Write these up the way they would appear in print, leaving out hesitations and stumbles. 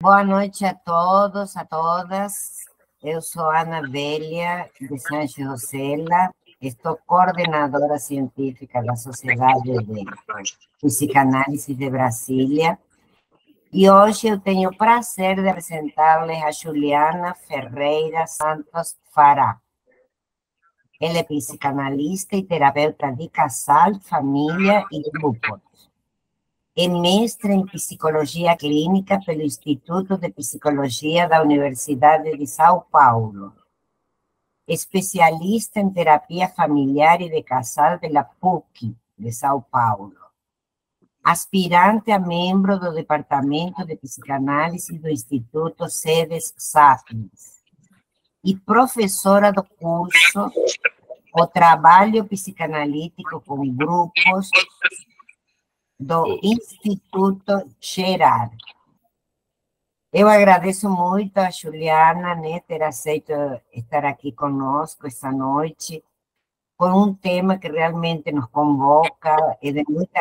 Boa noite a todos, a todas. Eu sou Ana Bélia, de São José, estou coordenadora científica da Sociedade de Psicanálise de Brasília, e hoje eu tenho o prazer de apresentar-lhes a Juliana Ferreira Santos Fará. Ela é psicanalista e terapeuta de casal, família e grupos. É mestre em Psicologia Clínica pelo Instituto de Psicologia da Universidade de São Paulo. Especialista em Terapia Familiar e de Casal pela PUC de São Paulo. Aspirante a membro do Departamento de Psicanálise do Instituto Sedes Sapiens. E professora do curso O Trabalho Psicanalítico com Grupos do Instituto Gerard. Eu agradeço muito a Juliana, né, ter aceito estar aqui conosco esta noite, com um tema que realmente nos convoca e de muita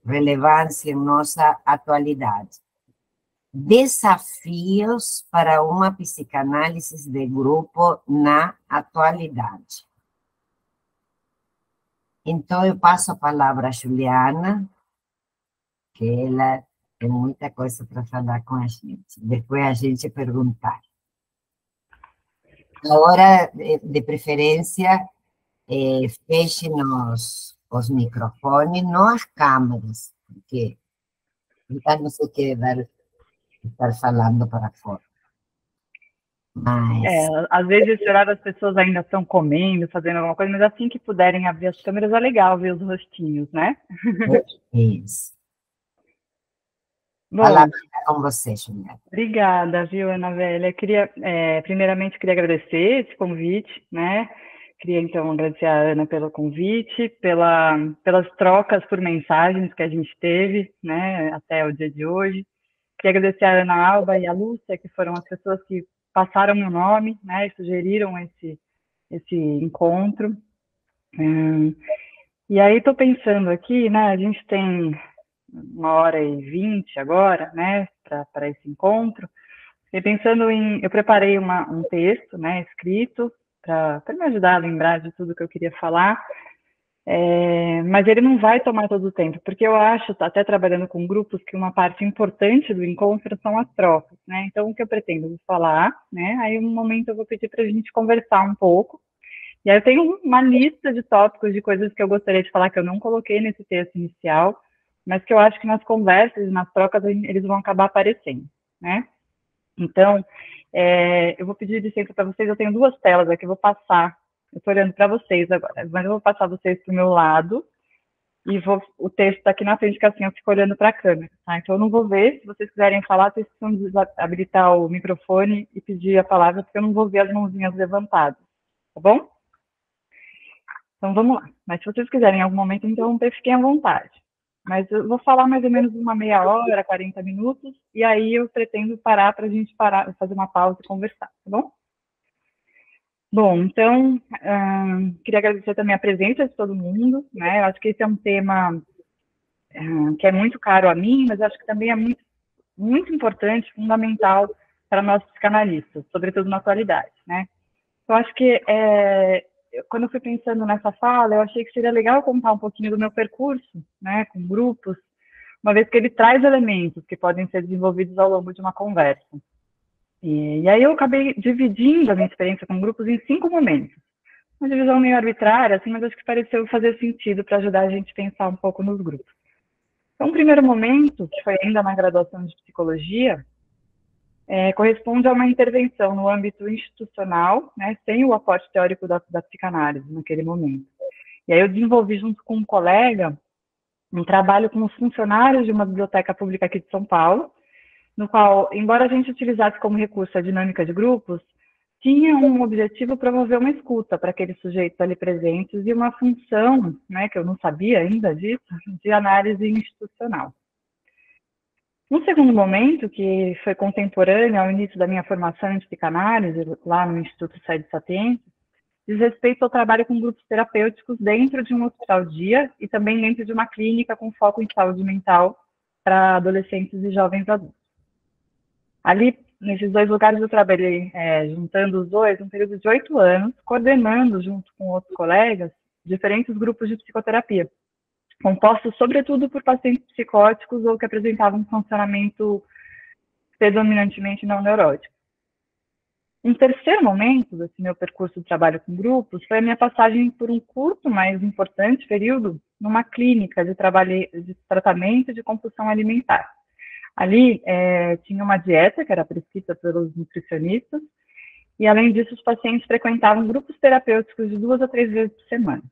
relevância em nossa atualidade. Desafios para uma psicanálise de grupo na atualidade. Então, eu passo a palavra a Juliana, que ela tem muita coisa para falar com a gente. Depois a gente perguntar. Agora, de preferência, feche os microfones, não as câmeras, porque então não se quer estar falando para fora. Mas... às vezes esse horário as pessoas ainda estão comendo, fazendo alguma coisa, mas assim que puderem abrir as câmeras é legal ver os rostinhos, né? Isso. Bom, palavra com você, Juliana. Obrigada, viu, Ana Velha? Primeiramente, queria agradecer esse convite, né? Queria, então, agradecer a Ana pelo convite, pelas trocas por mensagens que a gente teve, né, até o dia de hoje. Queria agradecer a Ana Alba e a Lúcia, que foram as pessoas que passaram meu nome, né, e sugeriram esse encontro. E aí, estou pensando aqui, né, a gente tem 1h20 agora, né, para esse encontro, e pensando eu preparei um texto, né, escrito, para me ajudar a lembrar de tudo que eu queria falar, mas ele não vai tomar todo o tempo, porque eu acho, até trabalhando com grupos, que uma parte importante do encontro são as trocas, né, então o que eu pretendo falar, né, aí um momento eu vou pedir para a gente conversar um pouco, e aí eu tenho uma lista de tópicos, de coisas que eu gostaria de falar que eu não coloquei nesse texto inicial, mas que eu acho que nas conversas, nas trocas, eles vão acabar aparecendo, né? Então, eu vou pedir licença para vocês, eu tenho 2 telas aqui, eu vou passar, eu estou olhando para vocês agora, mas eu vou passar vocês para o meu lado, e o texto está aqui na frente, que assim eu fico olhando para a câmera, tá? Então eu não vou ver, se vocês quiserem falar, vocês precisam habilitar o microfone e pedir a palavra, porque eu não vou ver as mãozinhas levantadas, tá bom? Então vamos lá, mas se vocês quiserem em algum momento interromper, fiquem à vontade. Mas eu vou falar mais ou menos uma meia hora, 40 minutos, e aí eu pretendo parar para a gente fazer uma pausa e conversar, tá bom? Bom, então, queria agradecer também a presença de todo mundo, né? Eu acho que esse é um tema que é muito caro a mim, mas acho que também é muito, muito importante, fundamental para nós psicanalistas, sobretudo na atualidade, né? Eu acho que quando eu fui pensando nessa fala, eu achei que seria legal contar um pouquinho do meu percurso, né, com grupos, uma vez que ele traz elementos que podem ser desenvolvidos ao longo de uma conversa. E aí eu acabei dividindo a minha experiência com grupos em 5 momentos. Uma divisão meio arbitrária, assim, mas acho que pareceu fazer sentido para ajudar a gente a pensar um pouco nos grupos. Então, o primeiro momento, que foi ainda na graduação de psicologia, corresponde a uma intervenção no âmbito institucional, né, sem o aporte teórico da psicanálise naquele momento. E aí eu desenvolvi, junto com um colega, um trabalho com os funcionários de uma biblioteca pública aqui de São Paulo, no qual, embora a gente utilizasse como recurso a dinâmica de grupos, tinha um objetivo promover uma escuta para aqueles sujeitos ali presentes e uma função, né, que eu não sabia ainda disso, de análise institucional. Um segundo momento, que foi contemporâneo ao início da minha formação em psicanálise, lá no Instituto Sedes Sapiens, diz respeito ao trabalho com grupos terapêuticos dentro de um hospital-dia e também dentro de uma clínica com foco em saúde mental para adolescentes e jovens adultos. Ali, nesses dois lugares, eu trabalhei, juntando os dois, um período de 8 anos, coordenando, junto com outros colegas, diferentes grupos de psicoterapia, compostos, sobretudo, por pacientes psicóticos ou que apresentavam um funcionamento predominantemente não neurótico. Um terceiro momento desse meu percurso de trabalho com grupos foi a minha passagem por um curto, mas importante período numa clínica de tratamento de compulsão alimentar. Ali tinha uma dieta que era prescrita pelos nutricionistas e, além disso, os pacientes frequentavam grupos terapêuticos de 2 a 3 vezes por semana.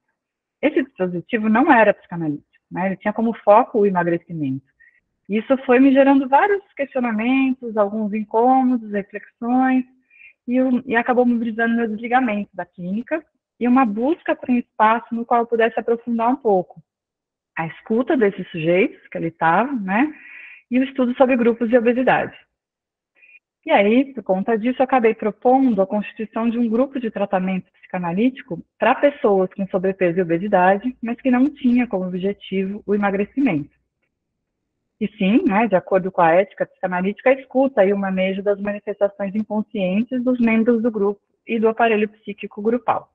Esse dispositivo não era psicanalítico, né? Ele tinha como foco o emagrecimento. Isso foi me gerando vários questionamentos, alguns incômodos, reflexões, e acabou mobilizando meu desligamento da clínica e uma busca por um espaço no qual eu pudesse aprofundar um pouco a escuta desses sujeitos que ali estavam, né, e o estudo sobre grupos de obesidade. E aí, por conta disso, eu acabei propondo a constituição de um grupo de tratamento psicanalítico para pessoas com sobrepeso e obesidade, mas que não tinha como objetivo o emagrecimento. E sim, né, de acordo com a ética psicanalítica, a escuta e o manejo das manifestações inconscientes dos membros do grupo e do aparelho psíquico grupal.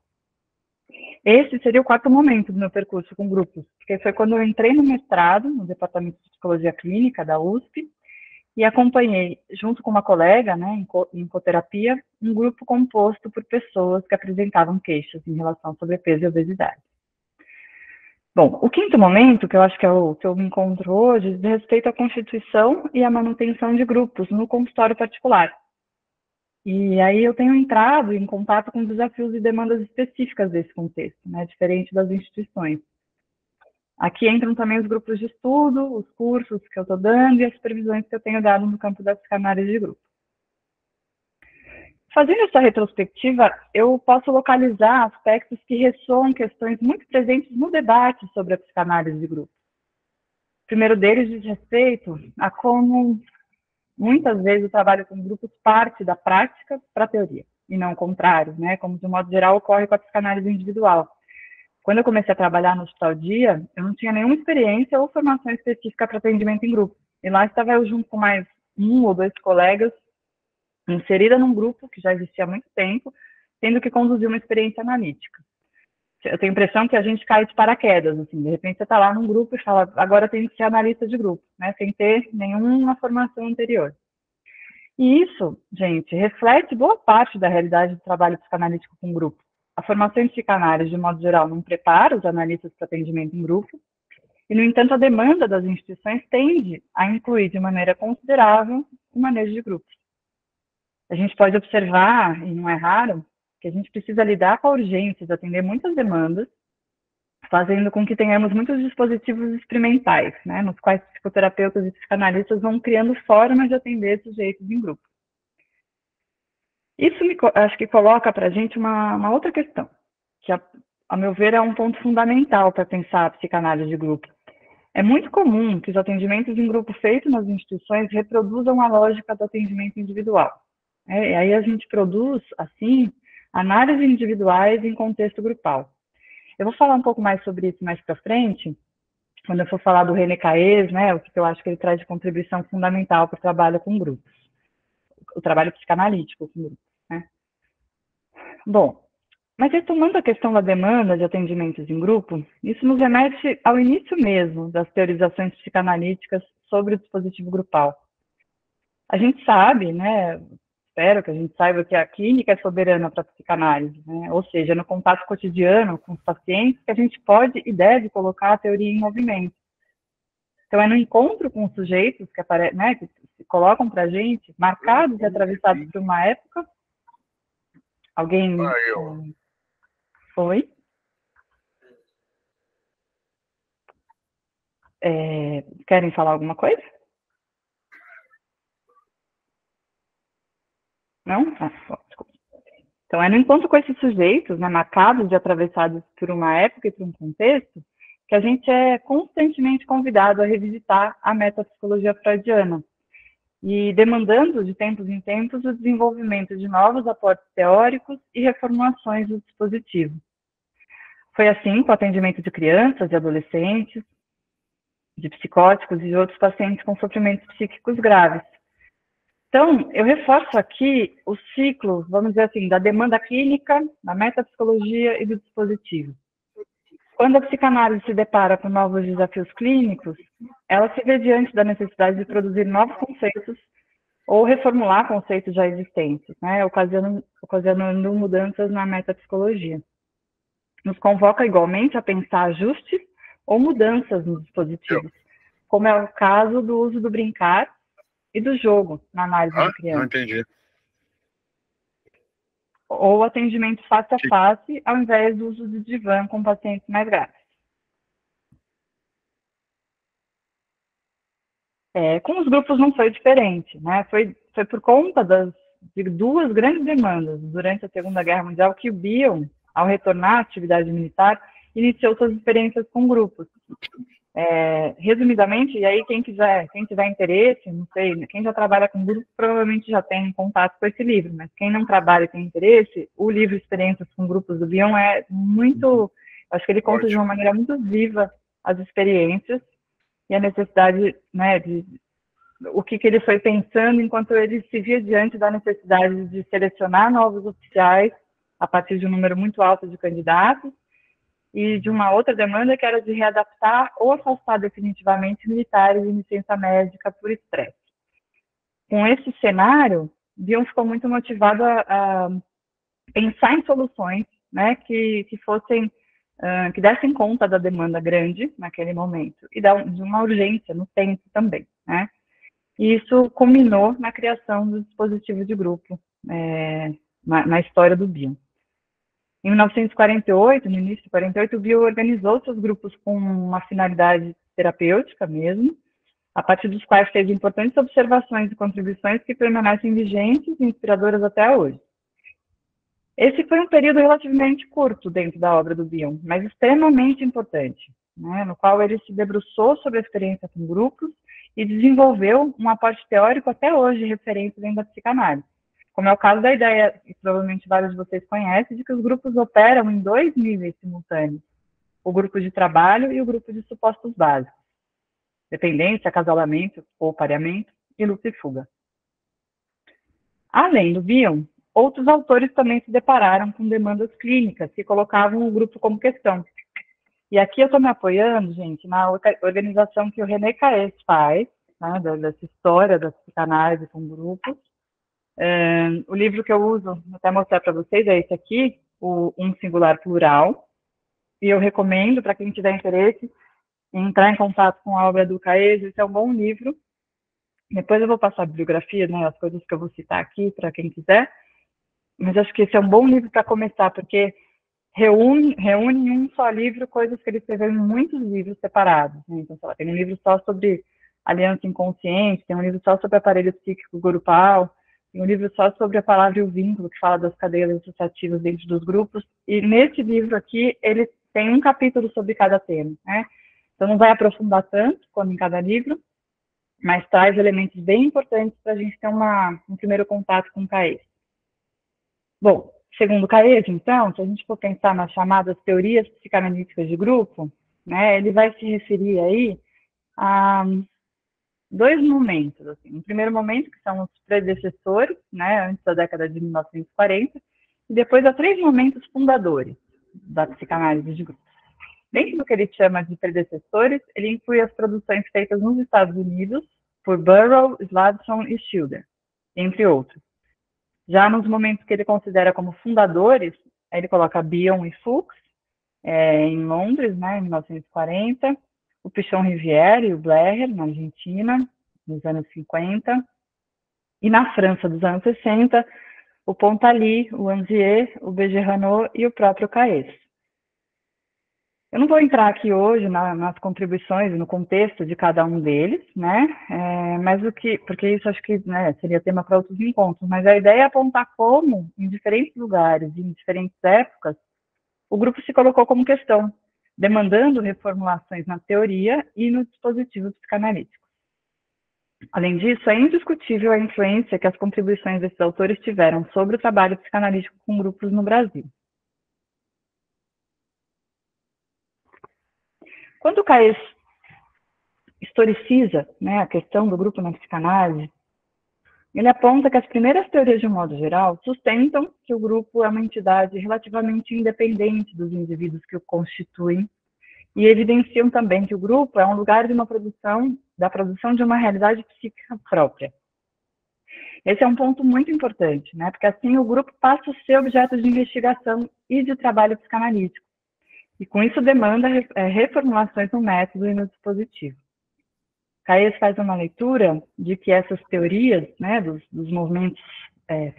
Esse seria o quarto momento do meu percurso com grupos, porque foi quando eu entrei no mestrado, no Departamento de Psicologia Clínica da USP, e acompanhei, junto com uma colega, né, em coterapia, um grupo composto por pessoas que apresentavam queixas em relação ao sobrepeso e obesidade. Bom, o quinto momento, que eu acho que é o que eu me encontro hoje, diz respeito à constituição e à manutenção de grupos no consultório particular. E aí eu tenho entrado em contato com desafios e demandas específicas desse contexto, né, diferente das instituições. Aqui entram também os grupos de estudo, os cursos que eu estou dando e as supervisões que eu tenho dado no campo da psicanálise de grupo. Fazendo essa retrospectiva, eu posso localizar aspectos que ressoam questões muito presentes no debate sobre a psicanálise de grupo. O primeiro deles diz respeito a como, muitas vezes, o trabalho com grupos parte da prática para a teoria, e não o contrário, né? Como, de um modo geral, ocorre com a psicanálise individual. Quando eu comecei a trabalhar no Hospital Dia, eu não tinha nenhuma experiência ou formação específica para atendimento em grupo. E lá estava eu junto com mais 1 ou 2 colegas, inserida num grupo que já existia há muito tempo, tendo que conduzir uma experiência analítica. Eu tenho a impressão que a gente cai de paraquedas, assim, de repente você está lá num grupo e fala, agora tem que ser analista de grupo, né, sem ter nenhuma formação anterior. E isso, gente, reflete boa parte da realidade do trabalho psicanalítico com grupo. A formação em psicanálise, de modo geral, não prepara os analistas para atendimento em grupo, e, no entanto, a demanda das instituições tende a incluir de maneira considerável o manejo de grupos. A gente pode observar, e não é raro, que a gente precisa lidar com a urgência de atender muitas demandas, fazendo com que tenhamos muitos dispositivos experimentais, né, nos quais psicoterapeutas e psicanalistas vão criando formas de atender sujeitos em grupo. Isso acho que coloca para a gente uma outra questão, que, a meu ver, é um ponto fundamental para pensar a psicanálise de grupo. É muito comum que os atendimentos em grupo feitos nas instituições reproduzam a lógica do atendimento individual. E aí a gente produz, assim, análises individuais em contexto grupal. Eu vou falar um pouco mais sobre isso mais para frente, quando eu for falar do René Caes, né, o que eu acho que ele traz de contribuição fundamental para o trabalho com grupos, o trabalho psicanalítico com grupos, né. Bom, mas retomando a questão da demanda de atendimentos em grupo, isso nos remete ao início mesmo das teorizações psicanalíticas sobre o dispositivo grupal. A gente sabe, né, espero que a gente saiba que a clínica é soberana para a psicanálise, né? Ou seja, no contato cotidiano com os pacientes que a gente pode e deve colocar a teoria em movimento. Então, é no encontro com os sujeitos que, né, que se colocam para a gente, marcados e atravessados por uma época. Alguém foi? Querem falar alguma coisa? Não? Bom, desculpa. Então, é no encontro com esses sujeitos, né, marcados e atravessados por uma época e por um contexto, que a gente é constantemente convidado a revisitar a metapsicologia freudiana e demandando, de tempos em tempos, o desenvolvimento de novos aportes teóricos e reformulações do dispositivo. Foi assim com o atendimento de crianças e adolescentes, de psicóticos e de outros pacientes com sofrimentos psíquicos graves. Então, eu reforço aqui o ciclo, vamos dizer assim, da demanda clínica, da metapsicologia e do dispositivo. Quando a psicanálise se depara com novos desafios clínicos, ela se vê diante da necessidade de produzir novos conceitos ou reformular conceitos já existentes, né, ocasionando mudanças na metapsicologia. Nos convoca igualmente a pensar ajustes ou mudanças nos dispositivos, como é o caso do uso do brincar e do jogo na análise de criança. Não entendi. Ou atendimento face a face, ao invés do uso de divã com pacientes mais graves. Com os grupos não foi diferente, né? Foi por conta de duas grandes demandas durante a Segunda Guerra Mundial que o Bion, ao retornar à atividade militar, iniciou suas experiências com grupos. Resumidamente, e aí quem tiver interesse, não sei, quem já trabalha com grupo provavelmente já tem contato com esse livro, mas quem não trabalha e tem interesse, o livro Experiências com Grupos do Bion é muito, acho que ele conta de uma maneira muito viva as experiências e a necessidade, né, de o que ele foi pensando enquanto ele se via diante da necessidade de selecionar novos oficiais a partir de um número muito alto de candidatos e de uma outra demanda que era de readaptar ou afastar definitivamente militares em licença médica por estresse. Com esse cenário, Bion ficou muito motivado a pensar em soluções, né, que dessem conta da demanda grande naquele momento e de uma urgência no tempo também, né? E isso culminou na criação do dispositivo de grupo na história do Bion. Em 1948, no início de 48, o Bion organizou seus grupos com uma finalidade terapêutica mesmo, a partir dos quais fez importantes observações e contribuições que permanecem vigentes e inspiradoras até hoje. Esse foi um período relativamente curto dentro da obra do Bion, mas extremamente importante, né, no qual ele se debruçou sobre a experiência com grupos e desenvolveu um aporte teórico até hoje referente dentro da psicanálise, como é o caso da ideia, que provavelmente vários de vocês conhecem, de que os grupos operam em dois níveis simultâneos, o grupo de trabalho e o grupo de supostos básicos, dependência, acasalamento ou pareamento e luta e fuga. Além do Bion, outros autores também se depararam com demandas clínicas que colocavam o grupo como questão. E aqui eu estou me apoiando, gente, na organização que o René Caes faz, né, dessa história da psicanálise com grupos. O livro que eu uso, vou até mostrar para vocês, é esse aqui, o Um Singular Plural. E eu recomendo, para quem tiver interesse, em entrar em contato com a obra do Caes. Esse é um bom livro. Depois eu vou passar a bibliografia, né, as coisas que eu vou citar aqui, para quem quiser. Mas acho que esse é um bom livro para começar, porque reúne em um só livro coisas que ele escreveu em muitos livros separados, né? Então, sei lá, tem um livro só sobre aliança inconsciente, tem um livro só sobre aparelho psíquico grupal, tem um livro só sobre a palavra e o vínculo, que fala das cadeias associativas dentro dos grupos, e nesse livro aqui, ele tem um capítulo sobre cada tema, né? Então, não vai aprofundar tanto como em cada livro, mas traz elementos bem importantes para a gente ter um primeiro contato com o Caes. Bom, segundo Caes, então, se a gente for pensar nas chamadas teorias psicanalíticas de grupo, né, ele vai se referir aí a dois momentos. Assim. Um primeiro momento, que são os predecessores, né, antes da década de 1940, e depois a três momentos fundadores da psicanálise de grupo. Dentro do que ele chama de predecessores, ele inclui as produções feitas nos Estados Unidos por Burrow, Slavson e Schilder, entre outros. Já nos momentos que ele considera como fundadores, ele coloca Bion e Fuchs, em Londres, né, em 1940, o Pichon Rivière e o Bleher, na Argentina, nos anos 50, e na França, dos anos 60, o Pontaly, o Anzier, o Bejerano e o próprio Caes. Eu não vou entrar aqui hoje nas contribuições e no contexto de cada um deles, né? Mas porque isso acho que, né, seria tema para outros encontros, mas a ideia é apontar como, em diferentes lugares, em diferentes épocas, o grupo se colocou como questão, demandando reformulações na teoria e no dispositivo psicanalítico. Além disso, é indiscutível a influência que as contribuições desses autores tiveram sobre o trabalho psicanalítico com grupos no Brasil. Quando o Caes historiciza, né, a questão do grupo na psicanálise, Ele aponta que as primeiras teorias, de um modo geral, sustentam que o grupo é uma entidade relativamente independente dos indivíduos que o constituem e evidenciam também que o grupo é um lugar de da produção de uma realidade psíquica própria. Esse é um ponto muito importante, né? Porque assim o grupo passa a ser objeto de investigação e de trabalho psicanalítico. E com isso demanda reformulações no método e no dispositivo. Caes faz uma leitura de que essas teorias, né, dos movimentos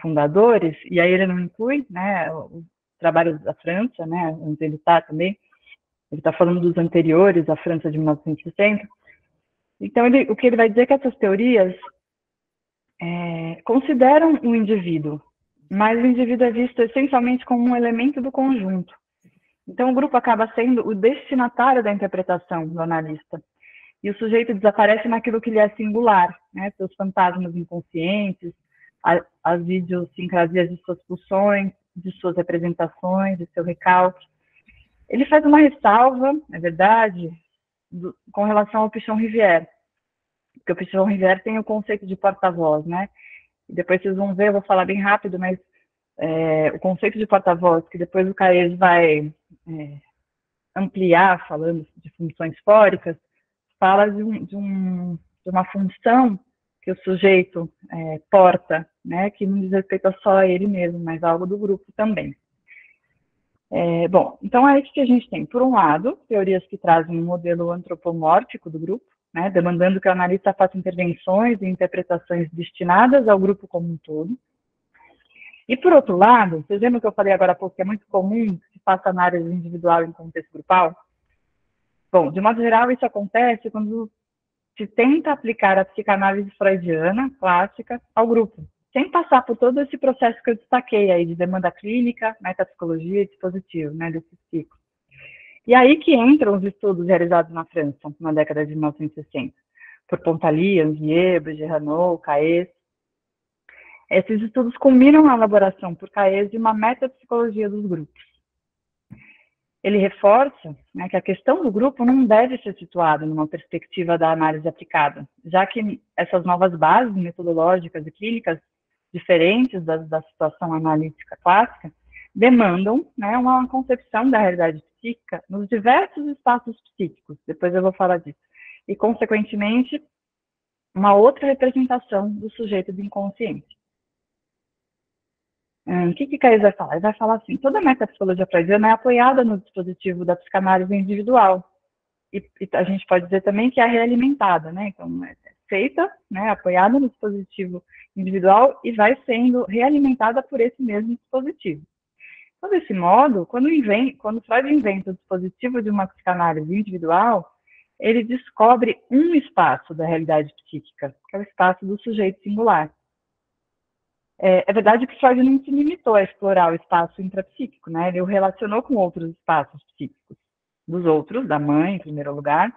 fundadores, e aí ele não inclui, né, o trabalho da França, né, onde ele está também, ele está falando dos anteriores à França de 1960. Então, o que ele vai dizer é que essas teorias consideram o indivíduo, mas o indivíduo é visto essencialmente como um elemento do conjunto. Então, o grupo acaba sendo o destinatário da interpretação do analista. E o sujeito desaparece naquilo que lhe é singular, né? Seus fantasmas inconscientes, as idiosincrasias de suas pulsões, de suas representações, de seu recalque. Ele faz uma ressalva, é verdade, com relação ao Pichon-Rivière, porque o Pichon-Rivière tem o conceito de porta-voz, né? E depois vocês vão ver, eu vou falar bem rápido, mas o conceito de porta-voz, que depois o Caes vai ampliar, falando de funções fóricas, fala de uma função que o sujeito porta, né, que não diz respeito a só a ele mesmo, mas algo do grupo também. Bom, então é isso que a gente tem. Por um lado, teorias que trazem um modelo antropomórfico do grupo, né, demandando que o analista faça intervenções e interpretações destinadas ao grupo como um todo. E por outro lado, vocês lembram que eu falei agora há pouco que é muito comum que se faça análise individual em contexto grupal? Bom, de modo geral, isso acontece quando se tenta aplicar a psicanálise freudiana, clássica, ao grupo, sem passar por todo esse processo que eu destaquei aí, de demanda clínica, metapsicologia e dispositivo, né, desse ciclo. E aí que entram os estudos realizados na França, na década de 1960, por Pontaly, Angier, Bergerano, Caes. Esses estudos culminam na elaboração por Caes de uma metapsicologia dos grupos. Ele reforça, né, que a questão do grupo não deve ser situada numa perspectiva da análise aplicada, já que essas novas bases metodológicas e clínicas, diferentes da situação analítica clássica, demandam, né, uma concepção da realidade psíquica nos diversos espaços psíquicos, depois eu vou falar disso, e, consequentemente, uma outra representação do sujeito do inconsciente. O que Caes vai falar? Ele vai falar assim, toda a metapsicologia freudiana é apoiada no dispositivo da psicanálise individual. E a gente pode dizer também que é realimentada, né? Então, é feita, né, apoiada no dispositivo individual e vai sendo realimentada por esse mesmo dispositivo. Então, desse modo, quando Freud inventa o dispositivo de uma psicanálise individual, ele descobre um espaço da realidade psíquica, que é o espaço do sujeito singular. É verdade que Freud não se limitou a explorar o espaço intrapsíquico, né? Ele o relacionou com outros espaços psíquicos, dos outros, da mãe, em primeiro lugar,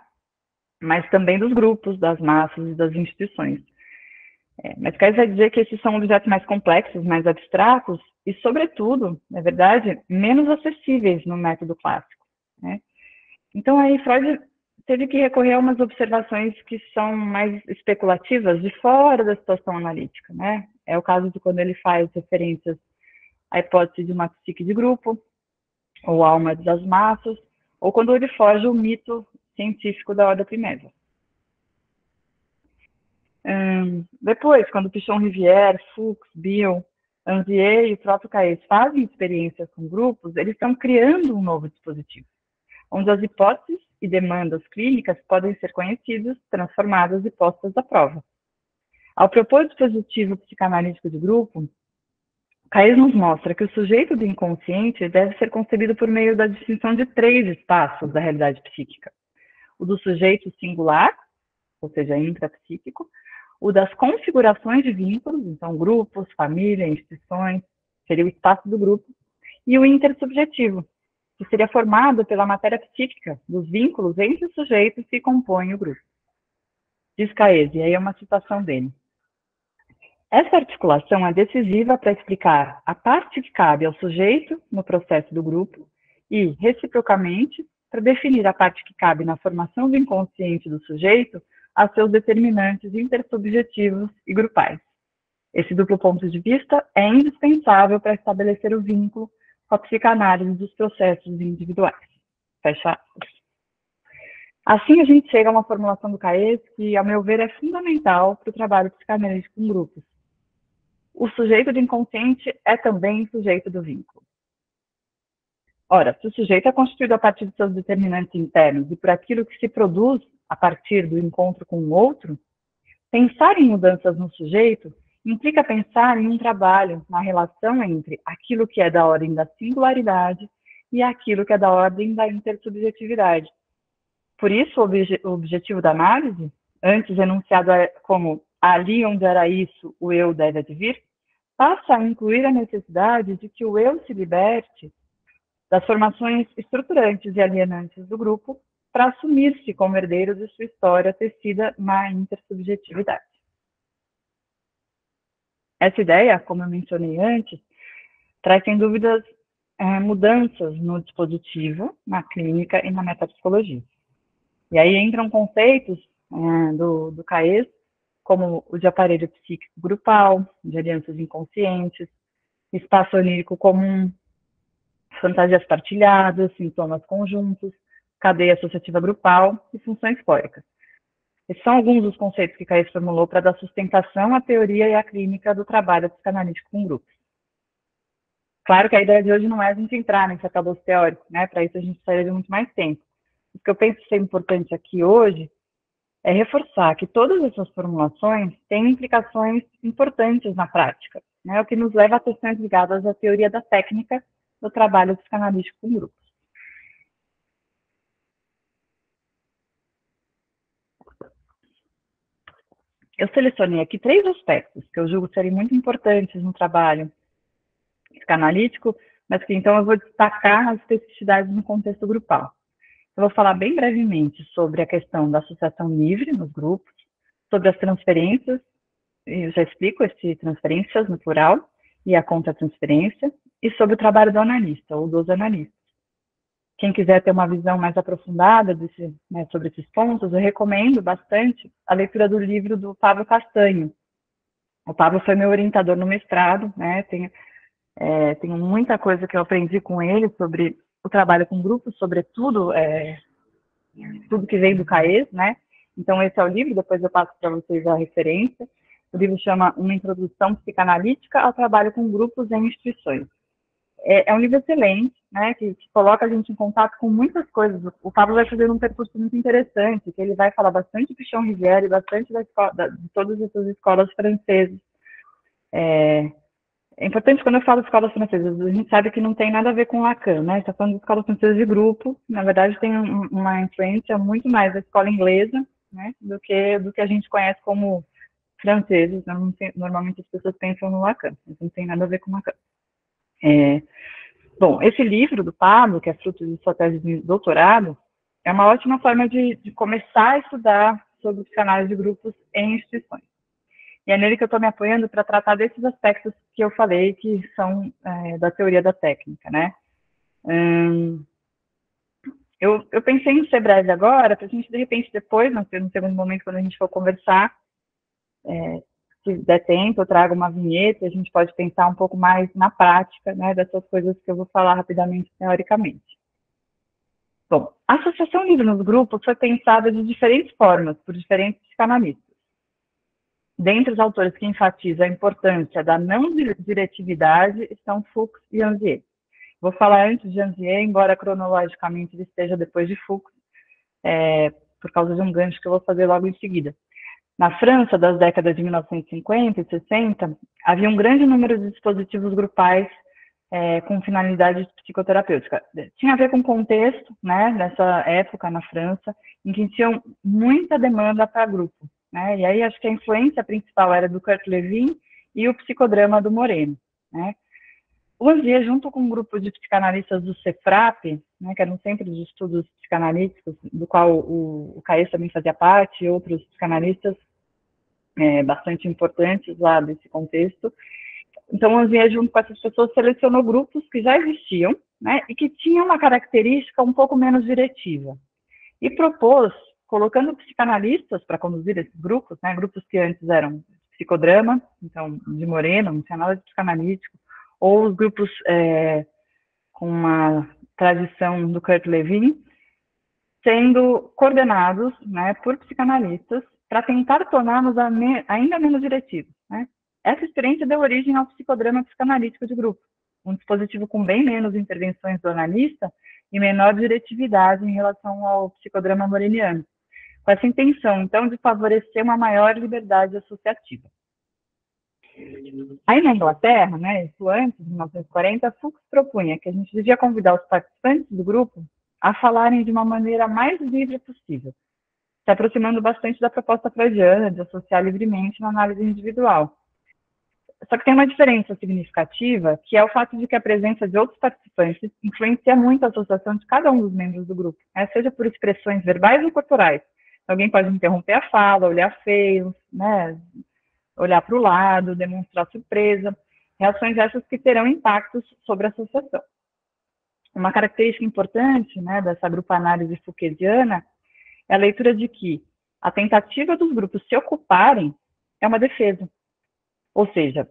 mas também dos grupos, das massas e das instituições. Mas quer dizer que esses são objetos mais complexos, mais abstratos e, sobretudo, na verdade, menos acessíveis no método clássico, né? Então, aí Freud teve que recorrer a umas observações que são mais especulativas, de fora da situação analítica, né? É o caso de quando ele faz referências à hipótese de uma psique de grupo, ou alma das massas, ou quando ele foge o mito científico da ordem primeira. Depois, quando Pichon-Rivière, Fuchs, Bion, Angier e o próprio Caes fazem experiências com grupos, eles estão criando um novo dispositivo, onde as hipóteses e demandas clínicas podem ser conhecidas, transformadas e postas à prova. Ao propor o dispositivo psicanalítico de grupo, Caes nos mostra que o sujeito do inconsciente deve ser concebido por meio da distinção de 3 espaços da realidade psíquica. O do sujeito singular, ou seja, intrapsíquico, o das configurações de vínculos, então grupos, família, instituições, seria o espaço do grupo, e o intersubjetivo, que seria formado pela matéria psíquica dos vínculos entre os sujeitos que compõem o grupo. Diz Caes, e aí é uma citação dele. Essa articulação é decisiva para explicar a parte que cabe ao sujeito no processo do grupo e, reciprocamente, para definir a parte que cabe na formação do inconsciente do sujeito a seus determinantes intersubjetivos e grupais. Esse duplo ponto de vista é indispensável para estabelecer o vínculo com a psicanálise dos processos individuais. Fecha aspas. Assim, a gente chega a uma formulação do Caes que, ao meu ver, é fundamental para o trabalho psicanalítico em grupos. O sujeito do inconsciente é também sujeito do vínculo. Ora, se o sujeito é constituído a partir de seus determinantes internos e por aquilo que se produz a partir do encontro com o outro, pensar em mudanças no sujeito implica pensar em um trabalho na relação entre aquilo que é da ordem da singularidade e aquilo que é da ordem da intersubjetividade. Por isso, o objetivo da análise, antes enunciado como ali onde era isso, o eu deve advir, passa a incluir a necessidade de que o eu se liberte das formações estruturantes e alienantes do grupo para assumir-se como herdeiro de sua história tecida na intersubjetividade. Essa ideia, como eu mencionei antes, traz sem dúvidas mudanças no dispositivo, na clínica e na metapsicologia. E aí entram conceitos do Caes, como o de aparelho psíquico grupal, de alianças inconscientes, espaço onírico comum, fantasias partilhadas, sintomas conjuntos, cadeia associativa grupal e funções fóricas. Esses são alguns dos conceitos que Caes formulou para dar sustentação à teoria e à clínica do trabalho psicanalítico com grupos. Claro que a ideia de hoje não é a gente entrar nesse arcabouço teórico, né? Para isso a gente precisaria de muito mais tempo. O que eu penso ser importante aqui hoje é reforçar que todas essas formulações têm implicações importantes na prática, né? O que nos leva a questões ligadas à teoria da técnica do trabalho psicanalítico com grupos. Eu selecionei aqui 3 aspectos que eu julgo serem muito importantes no trabalho psicanalítico, mas que então eu vou destacar as especificidades no contexto grupal. Eu vou falar bem brevemente sobre a questão da associação livre nos grupos, sobre as transferências, eu já explico esse transferências no plural, e a contratransferência, e sobre o trabalho do analista, ou dos analistas. Quem quiser ter uma visão mais aprofundada sobre esses pontos, eu recomendo bastante a leitura do livro do Pablo Castanho. O Pablo foi meu orientador no mestrado, né? Tenho muita coisa que eu aprendi com ele sobre o trabalho com grupos, sobretudo tudo que vem do Caes, né? Então, esse é o livro, depois eu passo para vocês a referência. O livro chama Uma Introdução Psicanalítica ao Trabalho com Grupos em Instituições. É um livro excelente, né, que coloca a gente em contato com muitas coisas. O Pablo vai fazer um percurso muito interessante, que ele vai falar bastante de Pichon Rivière, bastante de todas essas escolas francesas. É importante quando eu falo de escolas francesas, a gente sabe que não tem nada a ver com Lacan, né? Está falando de escolas francesas de grupo, na verdade tem uma influência muito mais da escola inglesa, né, do que a gente conhece como franceses. Normalmente as pessoas pensam no Lacan, mas não tem nada a ver com Lacan. Bom, esse livro do Pablo, que é fruto de sua tese de doutorado, é uma ótima forma de começar a estudar sobre psicanálise de grupos em instituições. E é nele que eu estou me apoiando para tratar desses aspectos que eu falei, que são da teoria da técnica, né? Eu pensei em ser breve agora, para a gente, de repente, depois, no segundo momento, quando a gente for conversar, se der tempo, eu trago uma vinheta, a gente pode pensar um pouco mais na prática, né, dessas coisas que eu vou falar rapidamente, teoricamente. Bom, a associação livre nos grupos foi pensada de diferentes formas, por diferentes psicanalistas. Dentre os autores que enfatizam a importância da não diretividade estão Fuchs e Anzier. Vou falar antes de Anzier, embora cronologicamente ele esteja depois de Fuchs, por causa de um gancho que eu vou fazer logo em seguida. Na França, das décadas de 1950 e 60, havia um grande número de dispositivos grupais com finalidade psicoterapêutica. Tinha a ver com o contexto, né, nessa época na França, em que tinha muita demanda para grupo, né, e aí acho que a influência principal era do Kurt Lewin e o psicodrama do Moreno, né. O Anzier, junto com um grupo de psicanalistas do CEFRAP, né, que era um centro de estudos psicanalíticos, do qual o Caes também fazia parte, e outros psicanalistas bastante importantes lá desse contexto. Então, o Anzier, junto com essas pessoas, selecionou grupos que já existiam, né, e que tinham uma característica um pouco menos diretiva. E propôs, colocando psicanalistas para conduzir esses grupos, né, grupos que antes eram psicodrama, então, de Moreno, não tinha nada de psicanalítico, ou os grupos com uma tradição do Kurt Lewin, sendo coordenados, né, por psicanalistas para tentar torná-los ainda menos diretivos, né? Essa experiência deu origem ao psicodrama psicanalítico de grupo, um dispositivo com bem menos intervenções do analista e menor diretividade em relação ao psicodrama moreniano, com essa intenção, então, de favorecer uma maior liberdade associativa. Aí na Inglaterra, né, isso antes, de 1940, Fuchs propunha que a gente devia convidar os participantes do grupo a falarem de uma maneira mais livre possível, se aproximando bastante da proposta freudiana de associar livremente na análise individual. Só que tem uma diferença significativa, que é o fato de que a presença de outros participantes influencia muito a associação de cada um dos membros do grupo, né, seja por expressões verbais ou corporais. Alguém pode interromper a fala, olhar feio, né, olhar para o lado, demonstrar surpresa, reações essas que terão impactos sobre a associação. Uma característica importante, né, dessa grupo-análise fouquetiana é a leitura de que a tentativa dos grupos se ocuparem é uma defesa. Ou seja,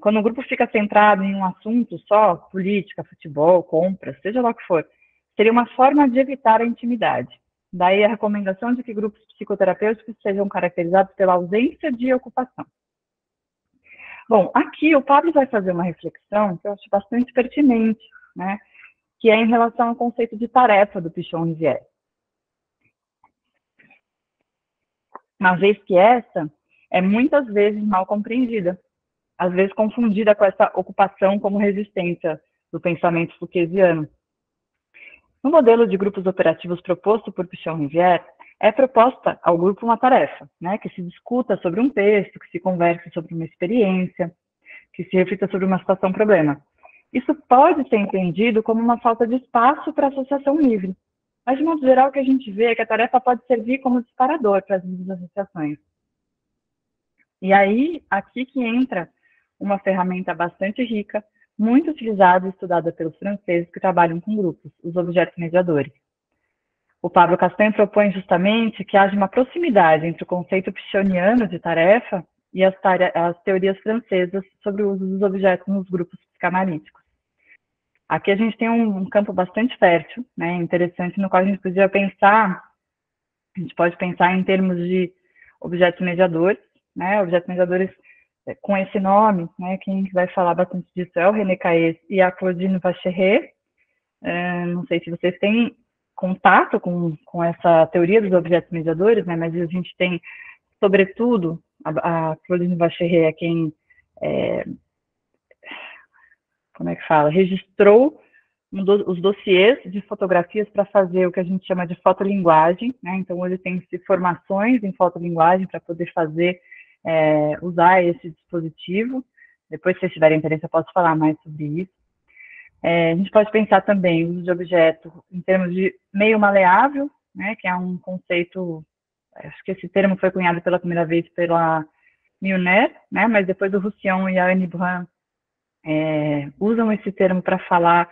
quando o grupo fica centrado em um assunto só, política, futebol, compras, seja lá o que for, seria uma forma de evitar a intimidade. Daí a recomendação de que grupos psicoterapêuticos sejam caracterizados pela ausência de ocupação. Bom, aqui o Pablo vai fazer uma reflexão que eu acho bastante pertinente, né, que é em relação ao conceito de tarefa do Pichon Rivière. Uma vez que essa é muitas vezes mal compreendida, às vezes confundida com essa ocupação como resistência do pensamento fouquetiano. No modelo de grupos operativos proposto por Pichon Rivière, é proposta ao grupo uma tarefa, né, que se discuta sobre um texto, que se converse sobre uma experiência, que se reflita sobre uma situação-problema. Isso pode ser entendido como uma falta de espaço para associação livre, mas de modo geral o que a gente vê é que a tarefa pode servir como disparador para as livres associações. E aí, aqui que entra uma ferramenta bastante rica, muito utilizada e estudada pelos franceses que trabalham com grupos, os objetos mediadores. O Pablo Castanho propõe justamente que haja uma proximidade entre o conceito pichoniano de tarefa e as teorias francesas sobre o uso dos objetos nos grupos psicanalíticos. Aqui a gente tem um campo bastante fértil, né, interessante, no qual a gente pode pensar em termos de objetos mediadores, né, objetos mediadores com esse nome, né, quem vai falar bastante disso é o René Caes e a Claudine Vacheret. Não sei se vocês têm contato com essa teoria dos objetos mediadores, né, mas a gente tem, sobretudo, a Claudine Vacheret é quem, registrou os dossiês de fotografias para fazer o que a gente chama de fotolinguagem, né, então hoje tem-se formações em fotolinguagem para poder usar esse dispositivo. Depois, se vocês tiverem interesse, eu posso falar mais sobre isso. A gente pode pensar também o uso de objeto em termos de meio maleável, né, que é um conceito, acho que esse termo foi cunhado pela primeira vez pela Milner, né, mas depois o Roussillon e a Annie Brun usam esse termo para falar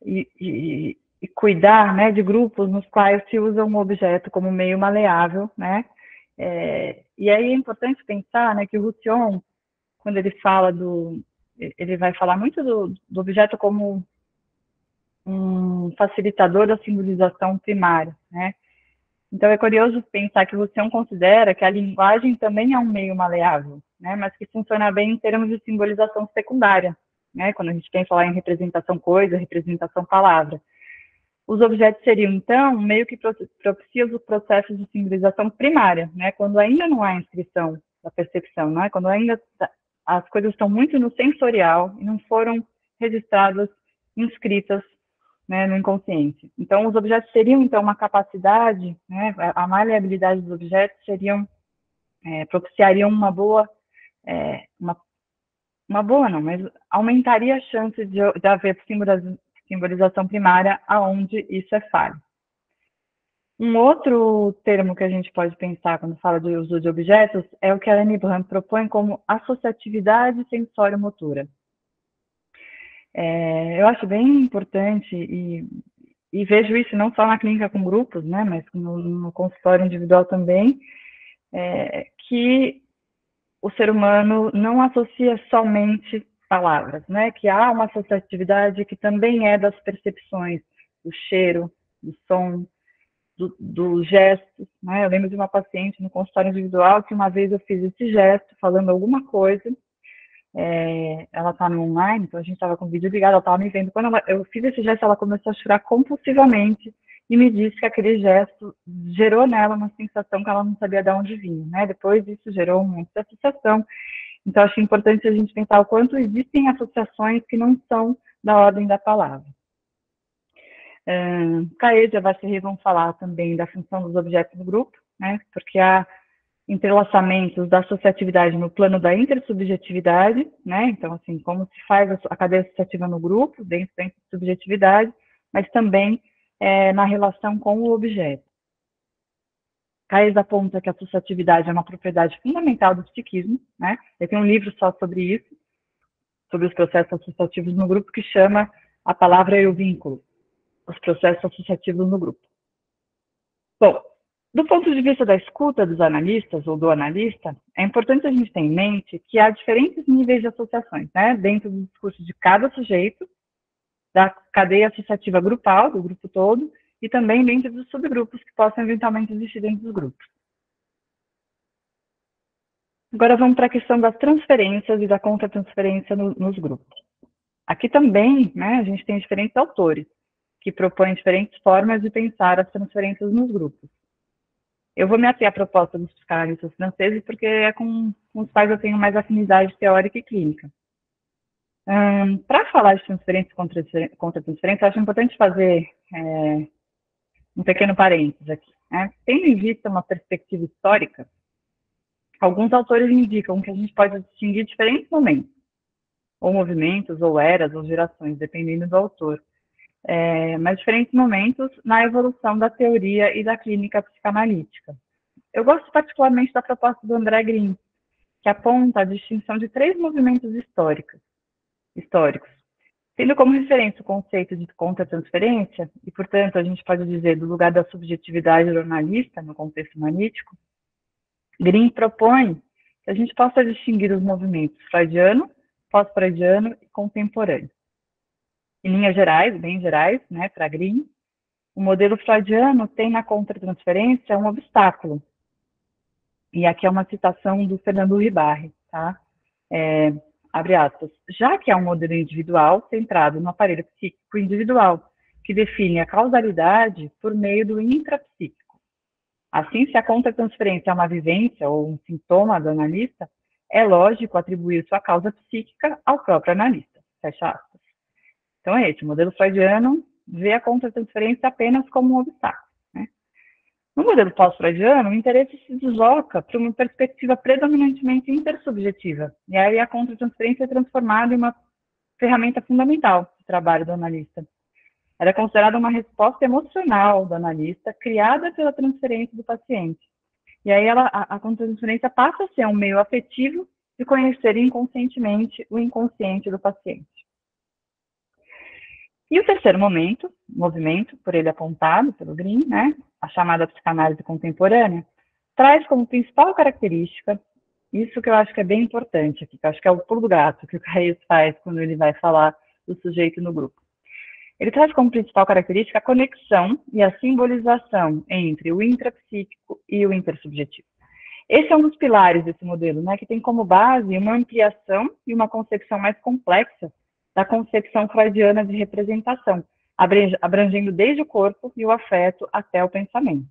e cuidar, né, de grupos nos quais se usa um objeto como meio maleável, né. E aí é importante pensar, né, que o Roussillon, quando ele fala ele vai falar muito do objeto como um facilitador da simbolização primária, né? Então é curioso pensar que o Roussillon considera que a linguagem também é um meio maleável, né? Mas que funciona bem em termos de simbolização secundária, né? Quando a gente tem que falar em representação coisa, representação palavra. Os objetos seriam, então, meio que propiciam os processos de simbolização primária, né? Quando ainda não há inscrição da percepção, né? Quando ainda as coisas estão muito no sensorial e não foram registradas, inscritas, né, no inconsciente. Então, os objetos seriam, então, uma capacidade, né? A maleabilidade dos objetos propiciariam uma boa, mas aumentaria a chance de haver simbolização primária aonde isso é falho. Um outro termo que a gente pode pensar quando fala de uso de objetos é o que a Annie Brun propõe como associatividade sensório-motora. Eu acho bem importante e vejo isso não só na clínica com grupos, né, mas no consultório individual também, que o ser humano não associa somente palavras, né? Que há uma associatividade que também é das percepções, do cheiro, do som, do gesto, né? Eu lembro de uma paciente no consultório individual que uma vez eu fiz esse gesto falando alguma coisa, ela está no online, então a gente estava com o vídeo ligado, ela estava me vendo. Quando eu fiz esse gesto, ela começou a chorar compulsivamente e me disse que aquele gesto gerou nela uma sensação que ela não sabia de onde vinha, né? Depois isso gerou um monte de associação. Então, acho importante a gente pensar o quanto existem associações que não são da ordem da palavra. Caê e Vasserri vão falar também da função dos objetos no grupo, né? Porque há entrelaçamentos da associatividade no plano da intersubjetividade, né? Então, assim, como se faz a cadeia associativa no grupo, dentro da intersubjetividade, mas também na relação com o objeto. Caes aponta que a associatividade é uma propriedade fundamental do psiquismo, né? Eu tenho um livro só sobre isso, sobre os processos associativos no grupo, que chama A Palavra e o Vínculo, os processos associativos no grupo. Bom, do ponto de vista da escuta dos analistas ou do analista, é importante a gente ter em mente que há diferentes níveis de associações, né? Dentro do discurso de cada sujeito, da cadeia associativa grupal, do grupo todo, e também dentro dos subgrupos que possam eventualmente existir dentro dos grupos. Agora vamos para a questão das transferências e da contra-transferência nos grupos. Aqui também, né, a gente tem diferentes autores que propõem diferentes formas de pensar as transferências nos grupos. Eu vou me ater à proposta dos psicanalistas franceses porque é com os quais eu tenho mais afinidade teórica e clínica. Para falar de transferência e contra-transferência, acho importante fazer um pequeno parênteses aqui. Né? Tendo em vista uma perspectiva histórica, alguns autores indicam que a gente pode distinguir diferentes momentos, ou movimentos, ou eras, ou gerações, dependendo do autor, mas diferentes momentos na evolução da teoria e da clínica psicanalítica. Eu gosto particularmente da proposta do André Green, que aponta a distinção de 3 movimentos históricos, tendo como referência o conceito de contra-transferência, e, portanto, a gente pode dizer do lugar da subjetividade do analista, no contexto analítico. Green propõe que a gente possa distinguir os movimentos freudiano, pós-freudiano e contemporâneo. Em linhas gerais, bem gerais, né, para Green, o modelo freudiano tem na contra-transferência um obstáculo. E aqui é uma citação do Fernando Ribarri, tá? Abre aspas. Já que é um modelo individual centrado no aparelho psíquico individual, que define a causalidade por meio do intrapsíquico. Assim, se a contra-transferência é uma vivência ou um sintoma do analista, é lógico atribuir sua causa psíquica ao próprio analista. Fecha aspas. Então é esse, o modelo freudiano vê a contra-transferência apenas como um obstáculo. Né? No modelo pós-freudiano, o interesse se desloca para uma perspectiva predominantemente intersubjetiva, e aí a contra-transferência é transformada em uma ferramenta fundamental do trabalho do analista. Ela é considerada uma resposta emocional do analista, criada pela transferência do paciente. E aí a contra-transferência passa a ser um meio afetivo de conhecer inconscientemente o inconsciente do paciente. E o terceiro movimento, por ele apontado pelo Green, né, a chamada psicanálise contemporânea, traz como principal característica, isso que eu acho que é bem importante aqui, que eu acho que é o pulo do gato que o Caes faz quando ele vai falar do sujeito no grupo. Ele traz como principal característica a conexão e a simbolização entre o intrapsíquico e o intersubjetivo. Esse é um dos pilares desse modelo, né, que tem como base uma ampliação e uma concepção mais complexa da concepção freudiana de representação, abrangendo desde o corpo e o afeto até o pensamento.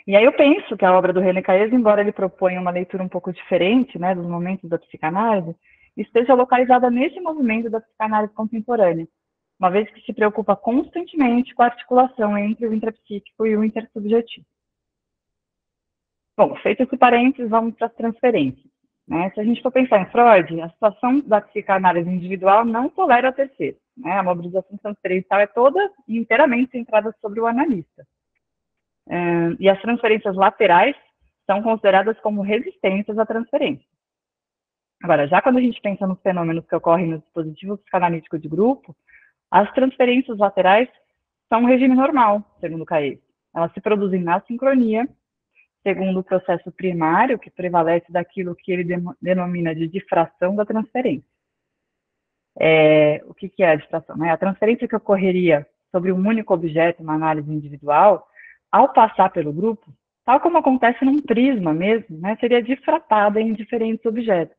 E aí eu penso que a obra do René Caes, embora ele proponha uma leitura um pouco diferente, né, dos momentos da psicanálise, esteja localizada nesse movimento da psicanálise contemporânea, uma vez que se preocupa constantemente com a articulação entre o intrapsíquico e o intersubjetivo. Bom, feito esse parênteses, vamos para as transferências. Né? Se a gente for pensar em Freud, a situação da psicanálise individual não tolera o terceiro. Né? A mobilização transferencial é toda e inteiramente centrada sobre o analista. E as transferências laterais são consideradas como resistências à transferência. Agora, já quando a gente pensa nos fenômenos que ocorrem no dispositivo psicanalítico de grupo, as transferências laterais são um regime normal, segundo Caes. Elas se produzem na sincronia, segundo o processo primário, que prevalece daquilo que ele denomina de difração da transferência. O que é a difração? A transferência que ocorreria sobre um único objeto, uma análise individual, ao passar pelo grupo, tal como acontece num prisma mesmo, seria difratada em diferentes objetos.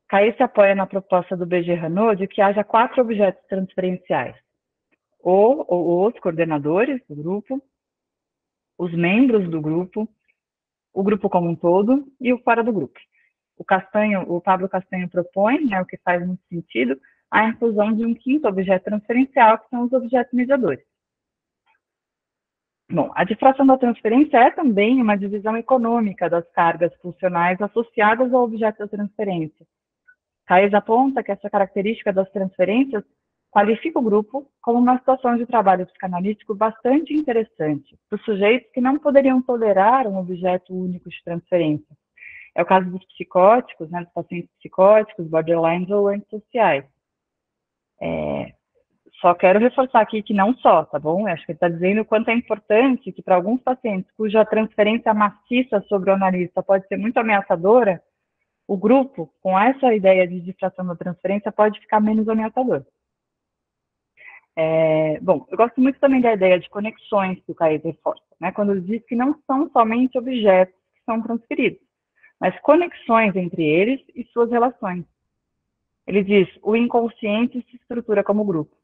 Caê se apoia na proposta do BG-Renault de que haja 4 objetos transferenciais, os coordenadores do grupo, os membros do grupo, o grupo como um todo e o fora do grupo. O Pablo Castanho propõe, o que faz muito sentido, a inclusão de um 5º objeto transferencial, que são os objetos mediadores. Bom, a difração da transferência é também uma divisão econômica das cargas funcionais associadas ao objeto da transferência. Caes aponta que essa característica das transferências qualifica o grupo como uma situação de trabalho psicanalítico bastante interessante para os sujeitos que não poderiam tolerar um objeto único de transferência. É o caso dos psicóticos, dos pacientes psicóticos, borderlines ou antissociais. Só quero reforçar aqui que não só, tá bom? Acho que ele está dizendo o quanto é importante que para alguns pacientes cuja transferência maciça sobre o analista pode ser muito ameaçadora, o grupo, com essa ideia de difração da transferência, pode ficar menos ameaçador. Bom, eu gosto muito também da ideia de conexões que o Caes reforça, quando ele diz que não são somente objetos que são transferidos, mas conexões entre eles e suas relações. Ele diz, o inconsciente se estrutura como grupo.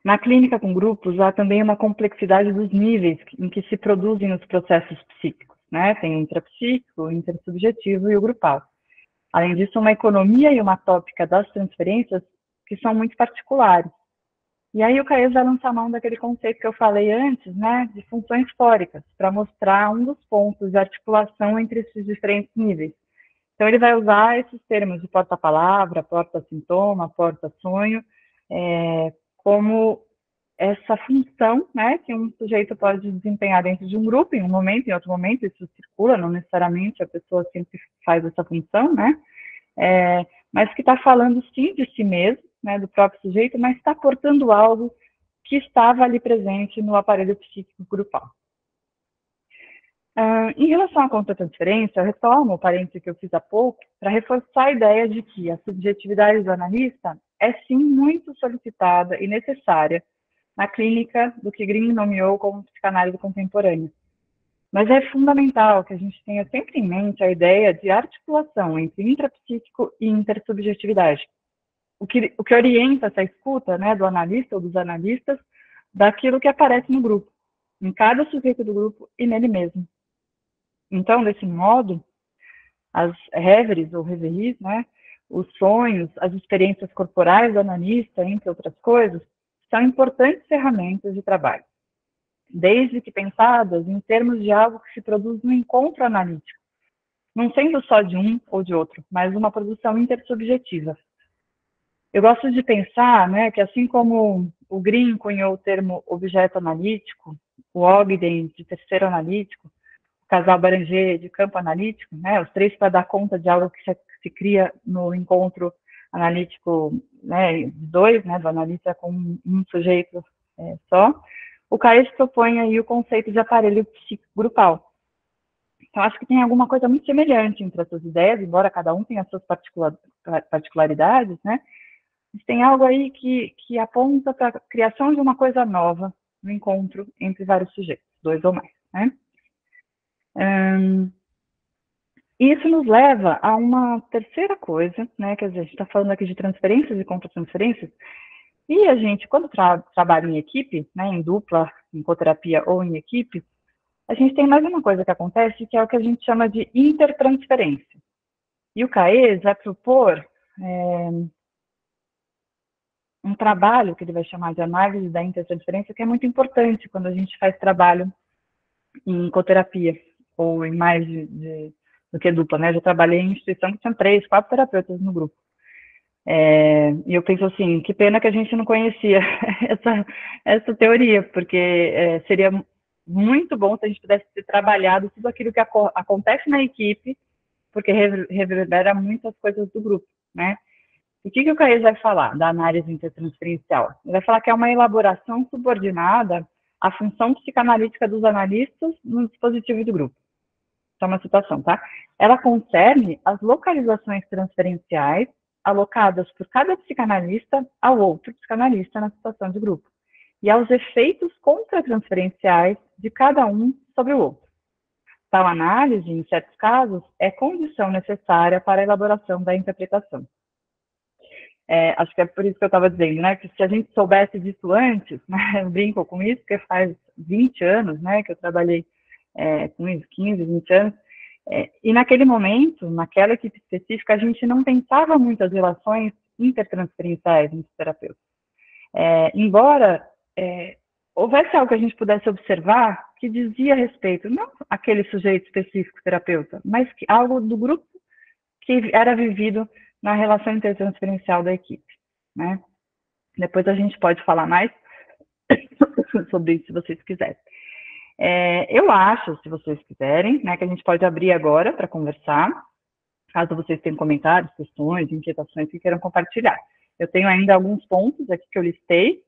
Na clínica com grupos, há também uma complexidade dos níveis em que se produzem os processos psíquicos. Tem o intrapsíquico, o intersubjetivo e o grupal. Além disso, uma economia e uma tópica das transferências que são muito particulares. E aí o Caes vai lançar mão daquele conceito que eu falei antes, de funções fóricas, para mostrar um dos pontos de articulação entre esses diferentes níveis. Então, ele vai usar esses termos de porta-palavra, porta-sintoma, porta-sonho, como essa função, que um sujeito pode desempenhar dentro de um grupo, em um momento, em outro momento, isso circula, não necessariamente a pessoa sempre faz essa função, mas que está falando sim de si mesmo, do próprio sujeito, mas está portando algo que estava ali presente no aparelho psíquico grupal. Em relação à contratransferência, eu retomo o parênteses que eu fiz há pouco para reforçar a ideia de que a subjetividade do analista é sim muito solicitada e necessária na clínica do que Green nomeou como psicanálise contemporânea. Mas é fundamental que a gente tenha sempre em mente a ideia de articulação entre intrapsíquico e intersubjetividade, o que orienta essa escuta do analista ou dos analistas daquilo que aparece no grupo, em cada sujeito do grupo e nele mesmo. Então, desse modo, as rêveries ou reveries, os sonhos, as experiências corporais do analista, entre outras coisas, são importantes ferramentas de trabalho, desde que pensadas em termos de algo que se produz no encontro analítico, não sendo só de um ou de outro, mas uma produção intersubjetiva. Eu gosto de pensar que assim como o Green cunhou o termo objeto analítico, o Ogden de terceiro analítico, o casal Baranger de campo analítico, os 3 para dar conta de algo que se cria no encontro analítico, de 2, do analista com um sujeito só, o Caes propõe aí o conceito de aparelho psíquico grupal. Então, acho que tem alguma coisa muito semelhante entre essas ideias, embora cada um tenha as suas particularidades, mas tem algo aí que aponta para a criação de uma coisa nova no encontro entre vários sujeitos, 2 ou mais. Isso nos leva a uma terceira coisa, quer dizer, a gente está falando aqui de transferências e contra-transferências, e a gente, quando trabalha em equipe, em dupla, em coterapia ou em equipe, a gente tem mais uma coisa que acontece, que é o que a gente chama de intertransferência. E o Caes vai propor um trabalho que ele vai chamar de análise da intertransferência, que é muito importante quando a gente faz trabalho em coterapia, ou em mais do que dupla, Já trabalhei em instituição que tinha 3, 4 terapeutas no grupo. E eu penso assim, que pena que a gente não conhecia essa teoria, porque seria muito bom se a gente pudesse ter trabalhado tudo aquilo que acontece na equipe, porque reverbera muitas coisas do grupo, O que o Caes vai falar da análise intertransferencial? Ele vai falar que é uma elaboração subordinada a função psicanalítica dos analistas no dispositivo do grupo. Isso é uma citação, tá? Ela concerne as localizações transferenciais alocadas por cada psicanalista ao outro psicanalista na situação de grupo, e aos efeitos contratransferenciais de cada um sobre o outro. Tal análise, em certos casos, é condição necessária para a elaboração da interpretação. Acho que é por isso que eu estava dizendo, né, que se a gente soubesse disso antes, né, eu brinco com isso, porque faz 20 anos, né, que eu trabalhei com isso, 15, 20 anos, e naquele momento, naquela equipe específica, a gente não pensava muito as relações intertransferenciais entre terapeutas. Embora houvesse algo que a gente pudesse observar que dizia a respeito, não aquele sujeito específico terapeuta, mas algo do grupo que era vivido na relação intertransferencial da equipe, né? Depois a gente pode falar mais sobre isso, se vocês quiserem. Eu acho, se vocês quiserem, né, que a gente pode abrir agora para conversar, caso vocês tenham comentários, questões, inquietações que queiram compartilhar. Eu tenho ainda alguns pontos aqui que eu listei,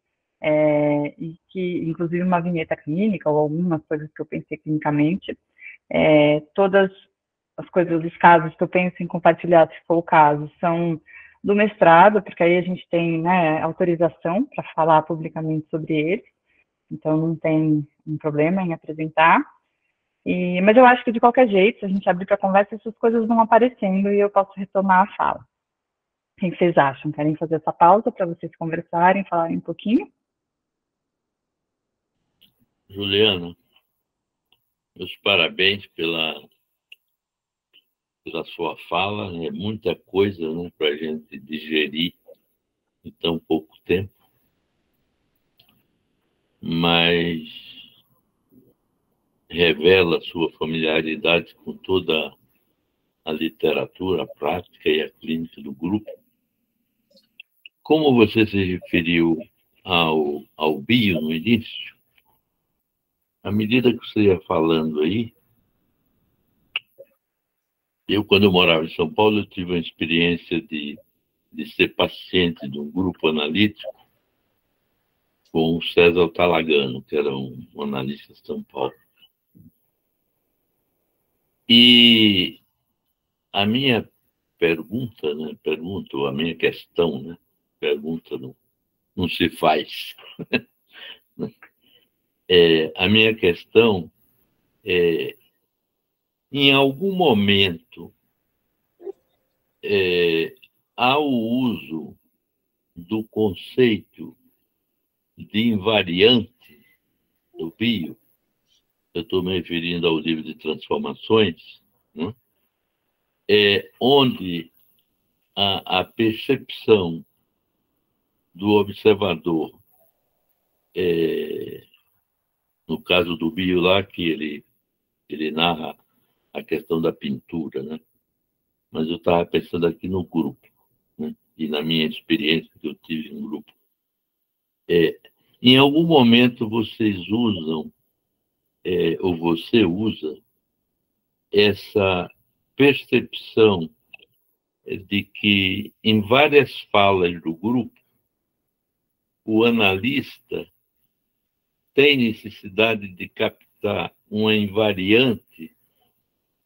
e que, inclusive, uma vinheta clínica ou algumas coisas que eu pensei clinicamente. Todas as coisas, os casos que eu penso em compartilhar, se for o caso, são do mestrado, porque aí a gente tem, né, autorização para falar publicamente sobre eles, então não tem um problema em apresentar. Mas eu acho que, de qualquer jeito, se a gente abrir para conversa, essas coisas vão aparecendo e eu posso retomar a fala. O que vocês acham? Querem fazer essa pausa para vocês conversarem, falarem um pouquinho? Juliana, meus parabéns pela sua fala. É muita coisa, né, para a gente digerir em tão pouco tempo, mas revela sua familiaridade com toda a literatura, a prática e a clínica do grupo. Como você se referiu ao bio no início, à medida que você ia falando aí, quando eu morava em São Paulo, eu tive uma experiência de ser paciente de um grupo analítico com o César Talagano, que era um analista de São Paulo. E a minha pergunta, né, a minha questão, né, pergunta não se faz. A minha questão é, em algum momento, há o uso do conceito de invariante do bio, eu estou me referindo ao livro de transformações, né? Onde a percepção do observador, no caso do bio lá, que ele narra a questão da pintura, né? Mas eu estava pensando aqui no grupo, né? E na minha experiência que eu tive no grupo. Em algum momento vocês usam, ou você usa, essa percepção de que, em várias falas do grupo, o analista tem necessidade de captar uma invariante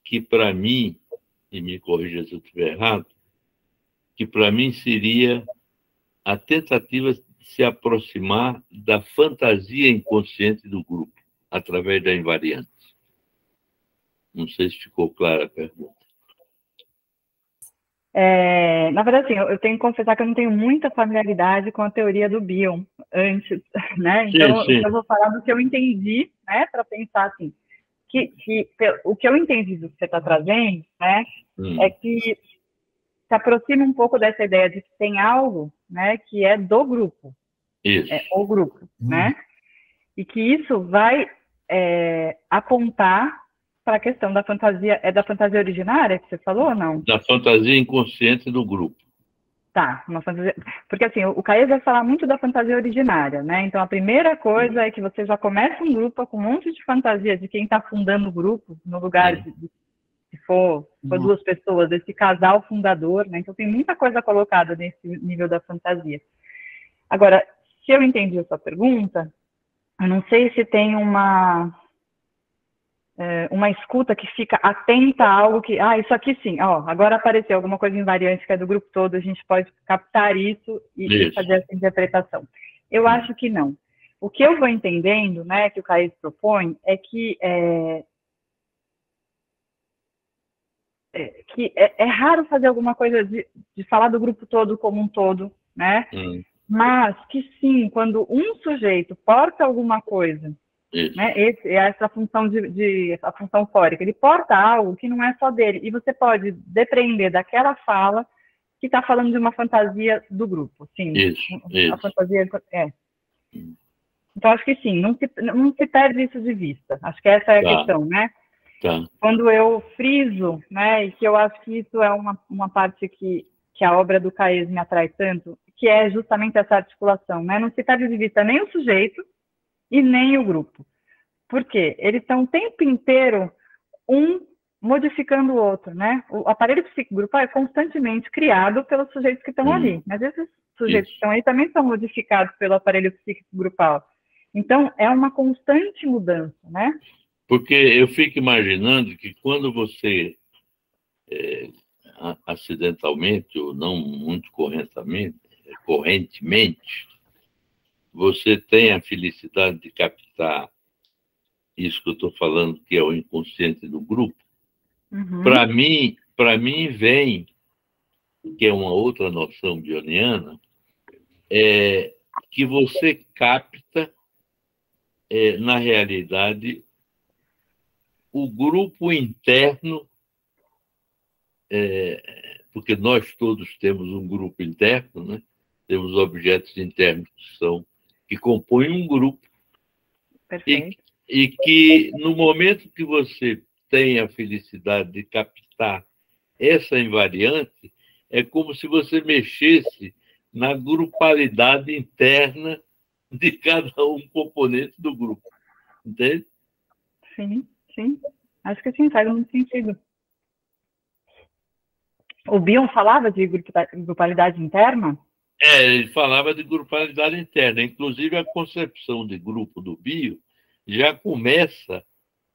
que, para mim, e me corrija se eu estiver errado, que para mim seria a tentativa de se aproximar da fantasia inconsciente do grupo, através da invariante. Não sei se ficou clara a pergunta. Na verdade, assim, eu tenho que confessar que eu não tenho muita familiaridade com a teoria do Bion antes, né? Então, Sim. eu vou falar do que eu entendi, né? Para pensar assim, o que eu entendi do que você está trazendo, né? É que se aproxima um pouco dessa ideia de que tem algo, né? Que é do grupo. Isso. O grupo, né? E que isso vai apontar para a questão da fantasia. É da fantasia originária que você falou ou não? Da fantasia inconsciente do grupo. Tá, uma fantasia. Porque assim, o Caio vai falar muito da fantasia originária, né? Então a primeira coisa é que você já começa um grupo com um monte de fantasia de quem está fundando o grupo, no lugar se for duas pessoas, esse casal fundador, né? Então tem muita coisa colocada nesse nível da fantasia. Agora, se eu entendi a sua pergunta, eu não sei se tem uma escuta que fica atenta a algo que, isso aqui sim, agora apareceu alguma coisa invariante que é do grupo todo, a gente pode captar isso e fazer essa interpretação. Eu acho que não. O que eu vou entendendo, né, que o Caís propõe, é que é raro fazer alguma coisa de falar do grupo todo como um todo, né? Mas que sim, quando um sujeito porta alguma coisa, né? Essa função a função fórica, ele porta algo que não é só dele, e você pode depender daquela fala que está falando de uma fantasia do grupo, sim. A fantasia Então, acho que sim, não se perde isso de vista. Acho que essa é a questão, né? Quando eu friso, né, e que eu acho que isso é uma parte que a obra do Caís me atrai tanto, que é justamente essa articulação, né? Não se perde de vista nem o sujeito e nem o grupo. Por quê? Eles estão o tempo inteiro modificando o outro, né? O aparelho psíquico grupal é constantemente criado pelos sujeitos que estão ali, mas esses sujeitos que estão aí também são modificados pelo aparelho psíquico grupal. Então, é uma constante mudança, né? Porque eu fico imaginando que quando você, acidentalmente ou não muito correntemente, você tem a felicidade de captar isso que eu estou falando, que é o inconsciente do grupo. Para mim vem, que é uma outra noção bioniana, que você capta, na realidade, o grupo interno, porque nós todos temos um grupo interno, né? Temos objetos internos que compõem um grupo. Perfeito. E que, no momento que você tem a felicidade de captar essa invariante, é como se você mexesse na grupalidade interna de cada componente do grupo. Entende? Sim. Acho que sim, faz muito sentido. O Bion falava de grupalidade interna? Ele falava de grupalidade interna. Inclusive, a concepção de grupo do Bio já começa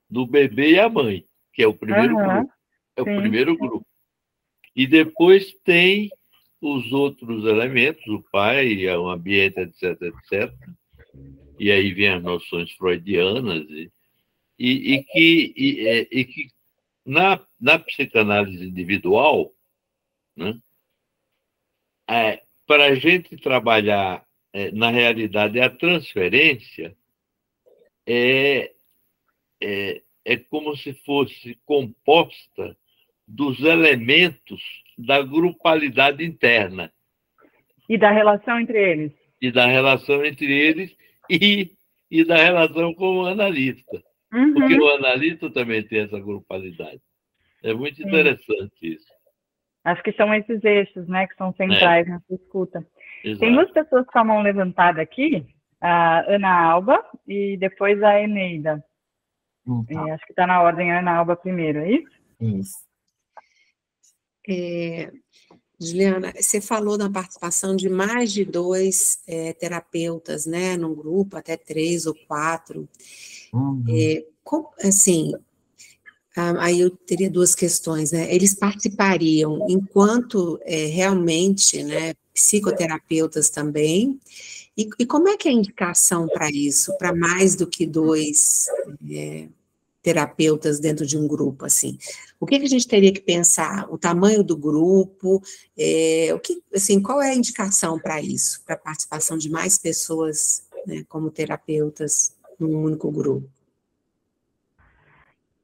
do bebê e a mãe, que é o primeiro grupo. É o primeiro grupo. E depois tem os outros elementos, o pai, o ambiente, etc. E aí vem as noções freudianas, e que na psicanálise individual, né, para a gente trabalhar, na realidade, a transferência é como se fosse composta dos elementos da grupalidade interna. E da relação entre eles. E da relação entre eles e da relação com o analista. Porque o analista também tem essa grupalidade. É muito interessante isso. Acho que são esses eixos, né, que são centrais nessa escuta. Exato. Tem duas pessoas com a mão levantada aqui, a Ana Alba e depois a Eneida. Acho que está na ordem a Ana Alba primeiro, é isso? Isso. Juliana, você falou na participação de mais de 2 terapeutas, né, num grupo, até 3 ou 4. Assim, aí eu teria 2 questões, né? Eles participariam enquanto realmente, né, psicoterapeutas também? E como é que é a indicação para isso, para mais do que 2 terapeutas dentro de um grupo, assim? O que a gente teria que pensar? O tamanho do grupo, qual é a indicação para isso, para a participação de mais pessoas, né, como terapeutas num único grupo?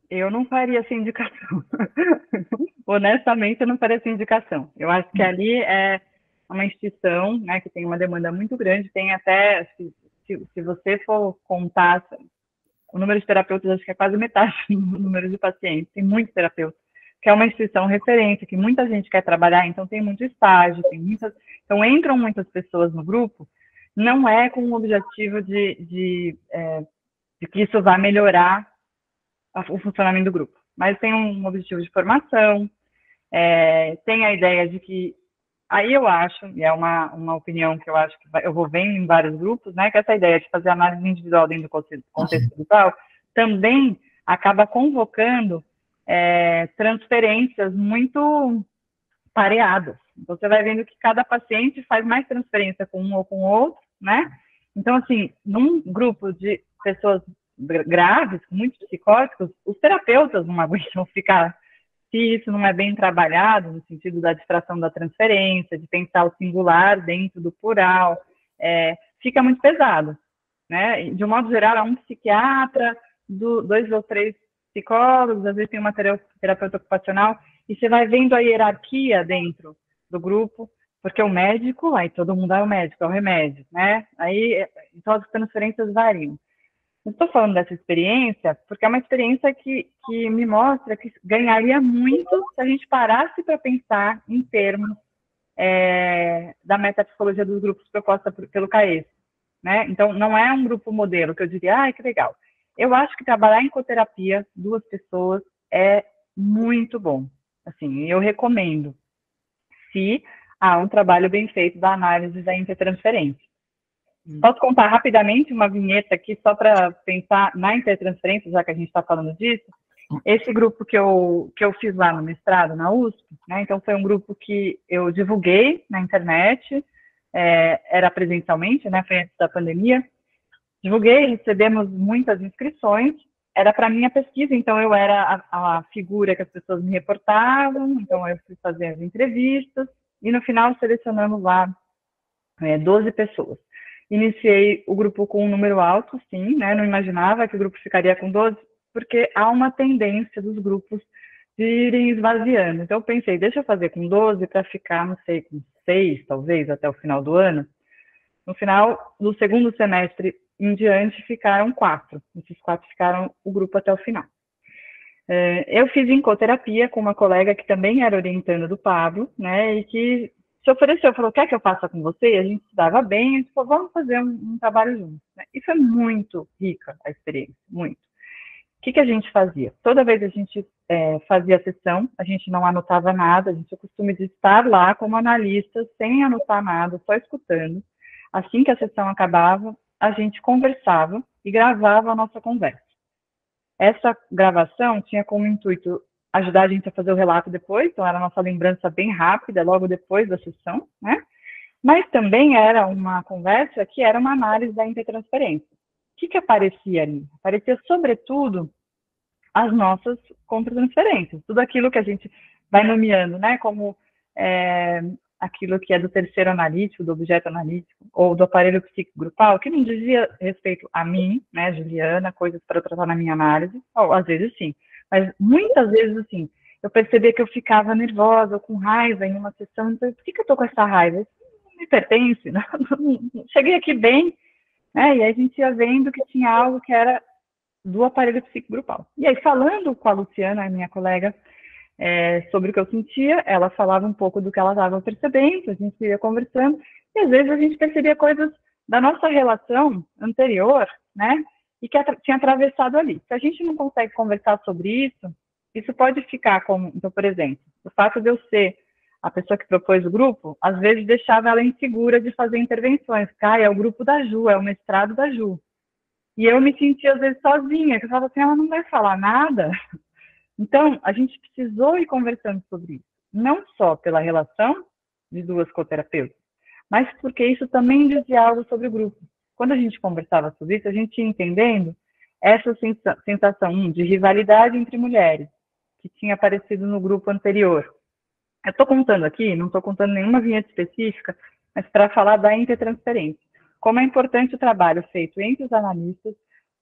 Eu não faria essa indicação. Honestamente, eu não faria essa indicação. Eu acho que ali é uma instituição, né, que tem uma demanda muito grande, tem até, se você for contar, o número de terapeutas acho que é quase metade do número de pacientes, tem muitos terapeutas, que é uma instituição referência, que muita gente quer trabalhar, então tem muito estágio, então entram muitas pessoas no grupo, não é com o objetivo de que isso vá melhorar o funcionamento do grupo, mas tem um objetivo de formação, tem a ideia de que Aí eu acho, e é uma opinião que eu acho que eu vou vendo em vários grupos, né, que essa ideia de fazer análise individual dentro do contexto grupal também acaba convocando transferências muito pareadas. Então, você vai vendo que cada paciente faz mais transferência com um ou com o outro, né? Então, assim, num grupo de pessoas graves, com muitos psicóticos, os terapeutas não aguentam ficar, se isso não é bem trabalhado, no sentido da distração da transferência, de pensar o singular dentro do plural, fica muito pesado, né? De um modo geral, é um psiquiatra, 2 ou 3 psicólogos, às vezes tem uma terapeuta ocupacional, e você vai vendo a hierarquia dentro do grupo, porque o médico, aí todo mundo é o médico, é o remédio, né? Aí, então as transferências variam. Eu estou falando dessa experiência porque é uma experiência que me mostra que ganharia muito se a gente parasse para pensar em termos da metapsicologia dos grupos proposta pelo CAES, né? Então, não é um grupo modelo que eu diria, que legal. Eu acho que trabalhar em coterapia, 2 pessoas, é muito bom. Assim, eu recomendo, se há um trabalho bem feito da análise da intertransferência. Posso contar rapidamente uma vinheta aqui, só para pensar na intertransferência, já que a gente está falando disso? Esse grupo que eu fiz lá no mestrado, na USP, né, então foi um grupo que eu divulguei na internet, era presencialmente, né, foi antes da pandemia, divulguei, recebemos muitas inscrições, era para minha pesquisa, então eu era a figura que as pessoas me reportavam, então eu fui fazer as entrevistas, e no final selecionamos lá 12 pessoas. Iniciei o grupo com um número alto, sim, né, não imaginava que o grupo ficaria com 12, porque há uma tendência dos grupos de irem esvaziando. Então eu pensei, deixa eu fazer com 12 para ficar, não sei, com 6, talvez, até o final do ano. No final, no segundo semestre em diante, ficaram 4. Esses 4 ficaram o grupo até o final. Eu fiz encoterapia com uma colega que também era orientanda do Pablo, né, e que se ofereceu, falou, quer que eu faça com você? E a gente se dava bem, a gente falou, vamos fazer um trabalho juntos. Né? E foi muito rica a experiência, muito. O que a gente fazia? Toda vez a gente fazia a sessão, a gente não anotava nada, a gente tinha o costume de estar lá como analista, sem anotar nada, só escutando. Assim que a sessão acabava, a gente conversava e gravava a nossa conversa. Essa gravação tinha como intuito ajudar a gente a fazer o relato depois, então era a nossa lembrança bem rápida, logo depois da sessão, né? Mas também era uma conversa que era uma análise da intertransferência. O que aparecia ali? Aparecia, sobretudo, as nossas contratransferências, tudo aquilo que a gente vai nomeando, né, como aquilo que é do terceiro analítico, do objeto analítico, ou do aparelho psíquico grupal, que não dizia respeito a mim, né, Juliana, coisas para eu tratar na minha análise, ou às vezes sim, mas muitas vezes, assim, eu percebia que eu ficava nervosa ou com raiva em uma sessão, então, por que eu estou com essa raiva? Isso não me pertence, não cheguei aqui bem, né, e aí a gente ia vendo que tinha algo que era do aparelho psíquico grupal. E aí, falando com a Luciana, a minha colega, sobre o que eu sentia, ela falava um pouco do que ela estava percebendo, a gente ia conversando, e às vezes a gente percebia coisas da nossa relação anterior, né, e que tinha atravessado ali. Se a gente não consegue conversar sobre isso pode ficar como, então, por exemplo, o fato de eu ser a pessoa que propôs o grupo, às vezes deixava ela insegura de fazer intervenções, é o grupo da Ju, é o mestrado da Ju. E eu me sentia, às vezes, sozinha, que eu falava assim, ela não vai falar nada. Então, a gente precisou ir conversando sobre isso. Não só pela relação de 2 coterapeutas, mas porque isso também dizia algo sobre o grupo. Quando a gente conversava sobre isso, a gente ia entendendo essa sensação de rivalidade entre mulheres, que tinha aparecido no grupo anterior. Eu estou contando aqui, não estou contando nenhuma vinheta específica, mas para falar da intertransferência. Como é importante o trabalho feito entre os analistas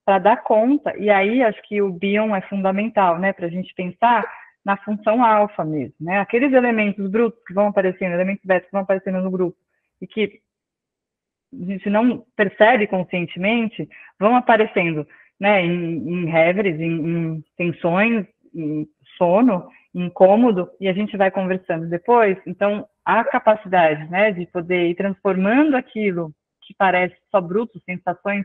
para dar conta, e aí acho que o Bion é fundamental, né, para a gente pensar na função alfa mesmo, né, aqueles elementos brutos que vão aparecendo, elementos betas que vão aparecendo no grupo, e que a gente não percebe conscientemente, vão aparecendo, né, em reveries, em tensões, em sono, em incômodo, e a gente vai conversando depois. Então, a capacidade, né, de poder ir transformando aquilo que parece só bruto, sensações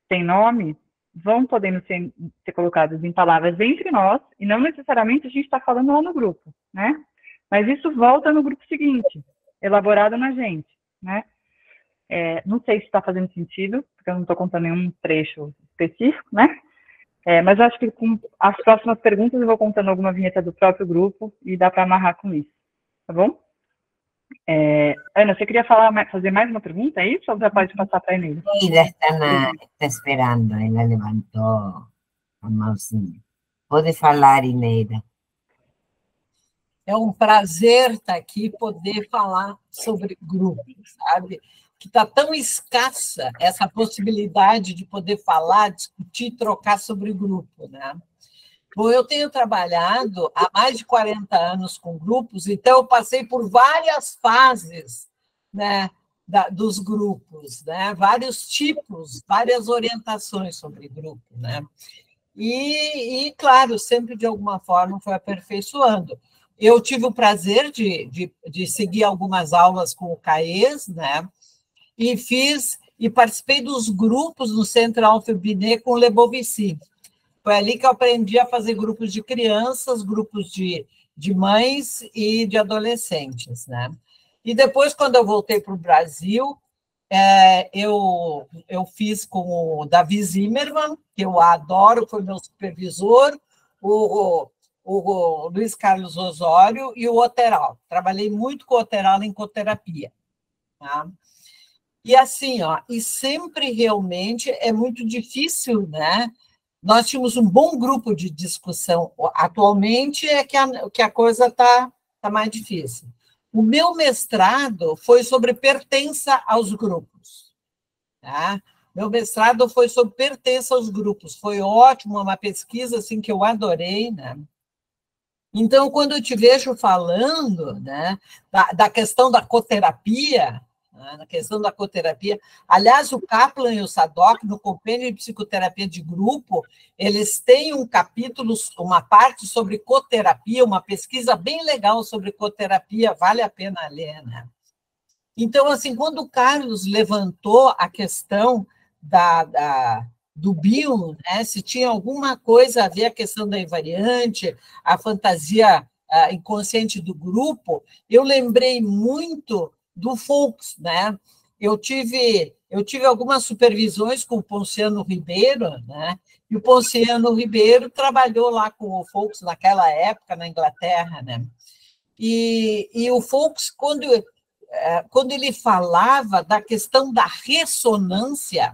sem nome, vão podendo ser colocadas em palavras entre nós, e não necessariamente a gente está falando lá no grupo, né? Mas isso volta no grupo seguinte, elaborado na gente, né? Não sei se está fazendo sentido, porque eu não estou contando nenhum trecho específico, né? Mas eu acho que com as próximas perguntas eu vou contando alguma vinheta do próprio grupo e dá para amarrar com isso, tá bom? Ana, você queria fazer mais uma pergunta, é isso? Ou já pode passar para a Eneida? Eneida está esperando, ela levantou a mãozinha. Pode falar, Eneida. É um prazer estar aqui, poder falar sobre grupo, sabe? Que está tão escassa essa possibilidade de poder falar, discutir, trocar sobre grupo, né? Bom, eu tenho trabalhado há mais de 40 anos com grupos, então eu passei por várias fases, né, dos grupos, né? Vários tipos, várias orientações sobre grupo, né? E, claro, sempre de alguma forma foi aperfeiçoando. Eu tive o prazer de seguir algumas aulas com o CAES, né? E participei dos grupos no Centre Alfred Binet com o Lebovici. Foi ali que eu aprendi a fazer grupos de crianças, grupos de mães e de adolescentes, né? E depois, quando eu voltei para o Brasil, eu fiz com o Davi Zimmermann, que eu adoro, foi meu supervisor, o Luiz Carlos Osório e o Oteral. Trabalhei muito com o Oteral em coterapia. Tá? E assim, e sempre realmente é muito difícil, né? Nós tínhamos um bom grupo de discussão. Atualmente é que a coisa está mais difícil. O meu mestrado foi sobre pertença aos grupos. Tá? Meu mestrado foi sobre pertença aos grupos. Foi ótimo, uma pesquisa assim, que eu adorei, né? Então, quando eu te vejo falando, né, da questão da coterapia, né, na questão da coterapia, aliás, o Kaplan e o Sadock, no Compêndio de Psicoterapia de Grupo, eles têm um capítulo, uma parte sobre coterapia, uma pesquisa bem legal sobre coterapia, vale a pena ler, né? Então, assim, quando o Carlos levantou a questão do Bion, né, se tinha alguma coisa a ver a questão da invariante, a fantasia inconsciente do grupo, eu lembrei muito do Folks, né? Eu tive algumas supervisões com o Ponciano Ribeiro, né? E o Ponciano Ribeiro trabalhou lá com o Folks naquela época na Inglaterra, né? E o Folks, quando ele falava da questão da ressonância,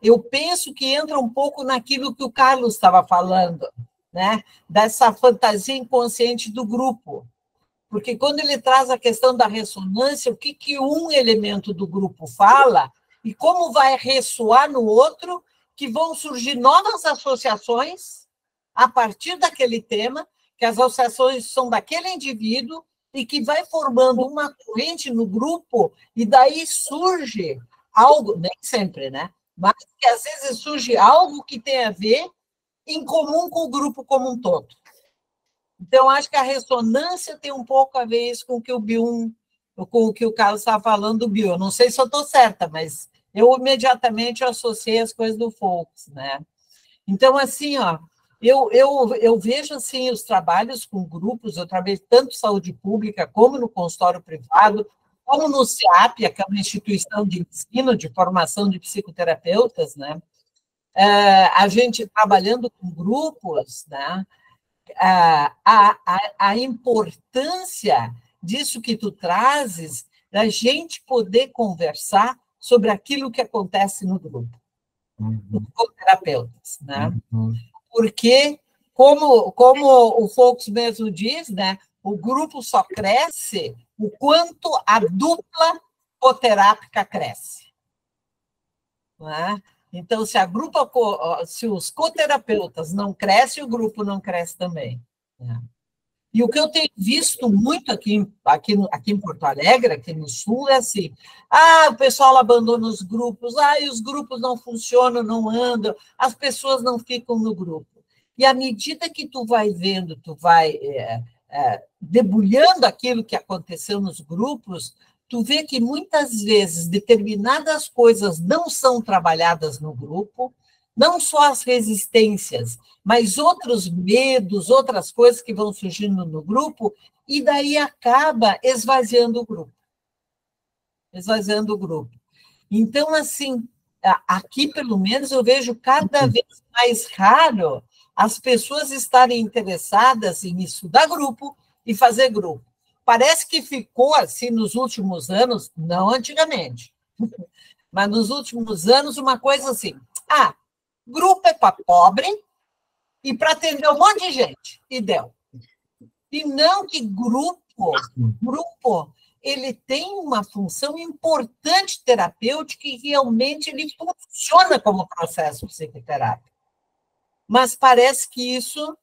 eu penso que entra um pouco naquilo que o Carlos estava falando, né? Dessa fantasia inconsciente do grupo. Porque quando ele traz a questão da ressonância, o que um elemento do grupo fala e como vai ressoar no outro, que vão surgir novas associações a partir daquele tema, que as associações são daquele indivíduo e que vai formando uma corrente no grupo, e daí surge algo, nem sempre, né? Mas que às vezes surge algo que tem a ver em comum com o grupo como um todo. Então, acho que a ressonância tem um pouco a ver isso com o que com o que o Carlos estava falando do Bion. Não sei se eu estou certa, mas eu imediatamente associei as coisas do Folks, né? Então, assim, eu vejo assim os trabalhos com grupos, eu trabalhei tanto em saúde pública como no consultório privado, como no CIAP, que é uma instituição de ensino, de formação de psicoterapeutas, né? A gente trabalhando com grupos, né? A importância disso que tu trazes, da gente poder conversar sobre aquilo que acontece no grupo, com terapeutas, né? Porque, como o Folks mesmo diz, né, o grupo só cresce o quanto a dupla coterápica cresce. Não é? Então, se os coterapeutas não crescem, o grupo não cresce também. Né? E o que eu tenho visto muito aqui em Porto Alegre, aqui no Sul, é assim, o pessoal abandona os grupos, e os grupos não funcionam, não andam, as pessoas não ficam no grupo. E à medida que tu vai vendo, tu vai debulhando aquilo que aconteceu nos grupos, tu vê que muitas vezes determinadas coisas não são trabalhadas no grupo, não só as resistências, mas outros medos, outras coisas que vão surgindo no grupo, e daí acaba esvaziando o grupo. Esvaziando o grupo. Então, assim, aqui, pelo menos, eu vejo cada vez mais raro as pessoas estarem interessadas em estudar grupo e fazer grupo. Parece que ficou assim nos últimos anos, não antigamente, mas nos últimos anos, uma coisa assim, grupo é para pobre e para atender um monte de gente, e deu. E não que grupo, ele tem uma função importante terapêutica e realmente ele funciona como processo psicoterápico. Mas parece que isso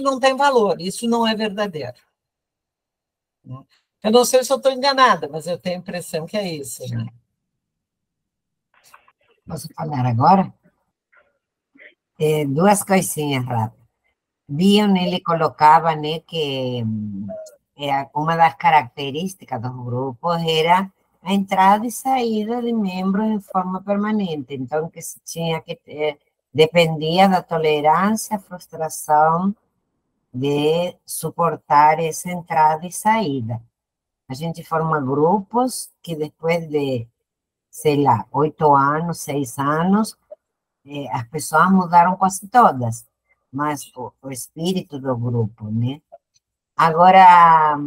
não tem valor, isso não é verdadeiro. Eu não sei se eu estou enganada, mas eu tenho a impressão que é isso, né? Posso falar agora? Duas coisinhas rápidas. Bion, ele colocava, né, que uma das características dos grupos era a entrada e saída de membros em forma permanente. Então, que se tinha que ter, dependia da tolerância, frustração de suportar essa entrada e saída. A gente forma grupos que depois de, sei lá, 8 anos, 6 anos, as pessoas mudaram quase todas, mas o espírito do grupo, né? Agora,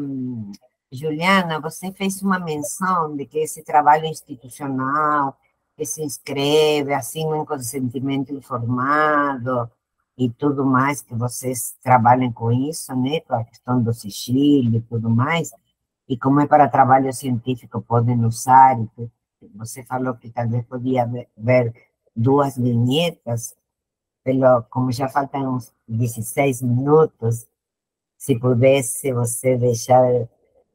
Juliana, você fez uma menção de que esse trabalho institucional, que se inscreve, assim, em consentimento informado e tudo mais, que vocês trabalham com isso, né? Com a questão do sigilo e tudo mais, e como é para trabalho científico, podem usar. Você falou que talvez podia ver 2 vinhetas, como já faltam uns 16 minutos, se pudesse você deixar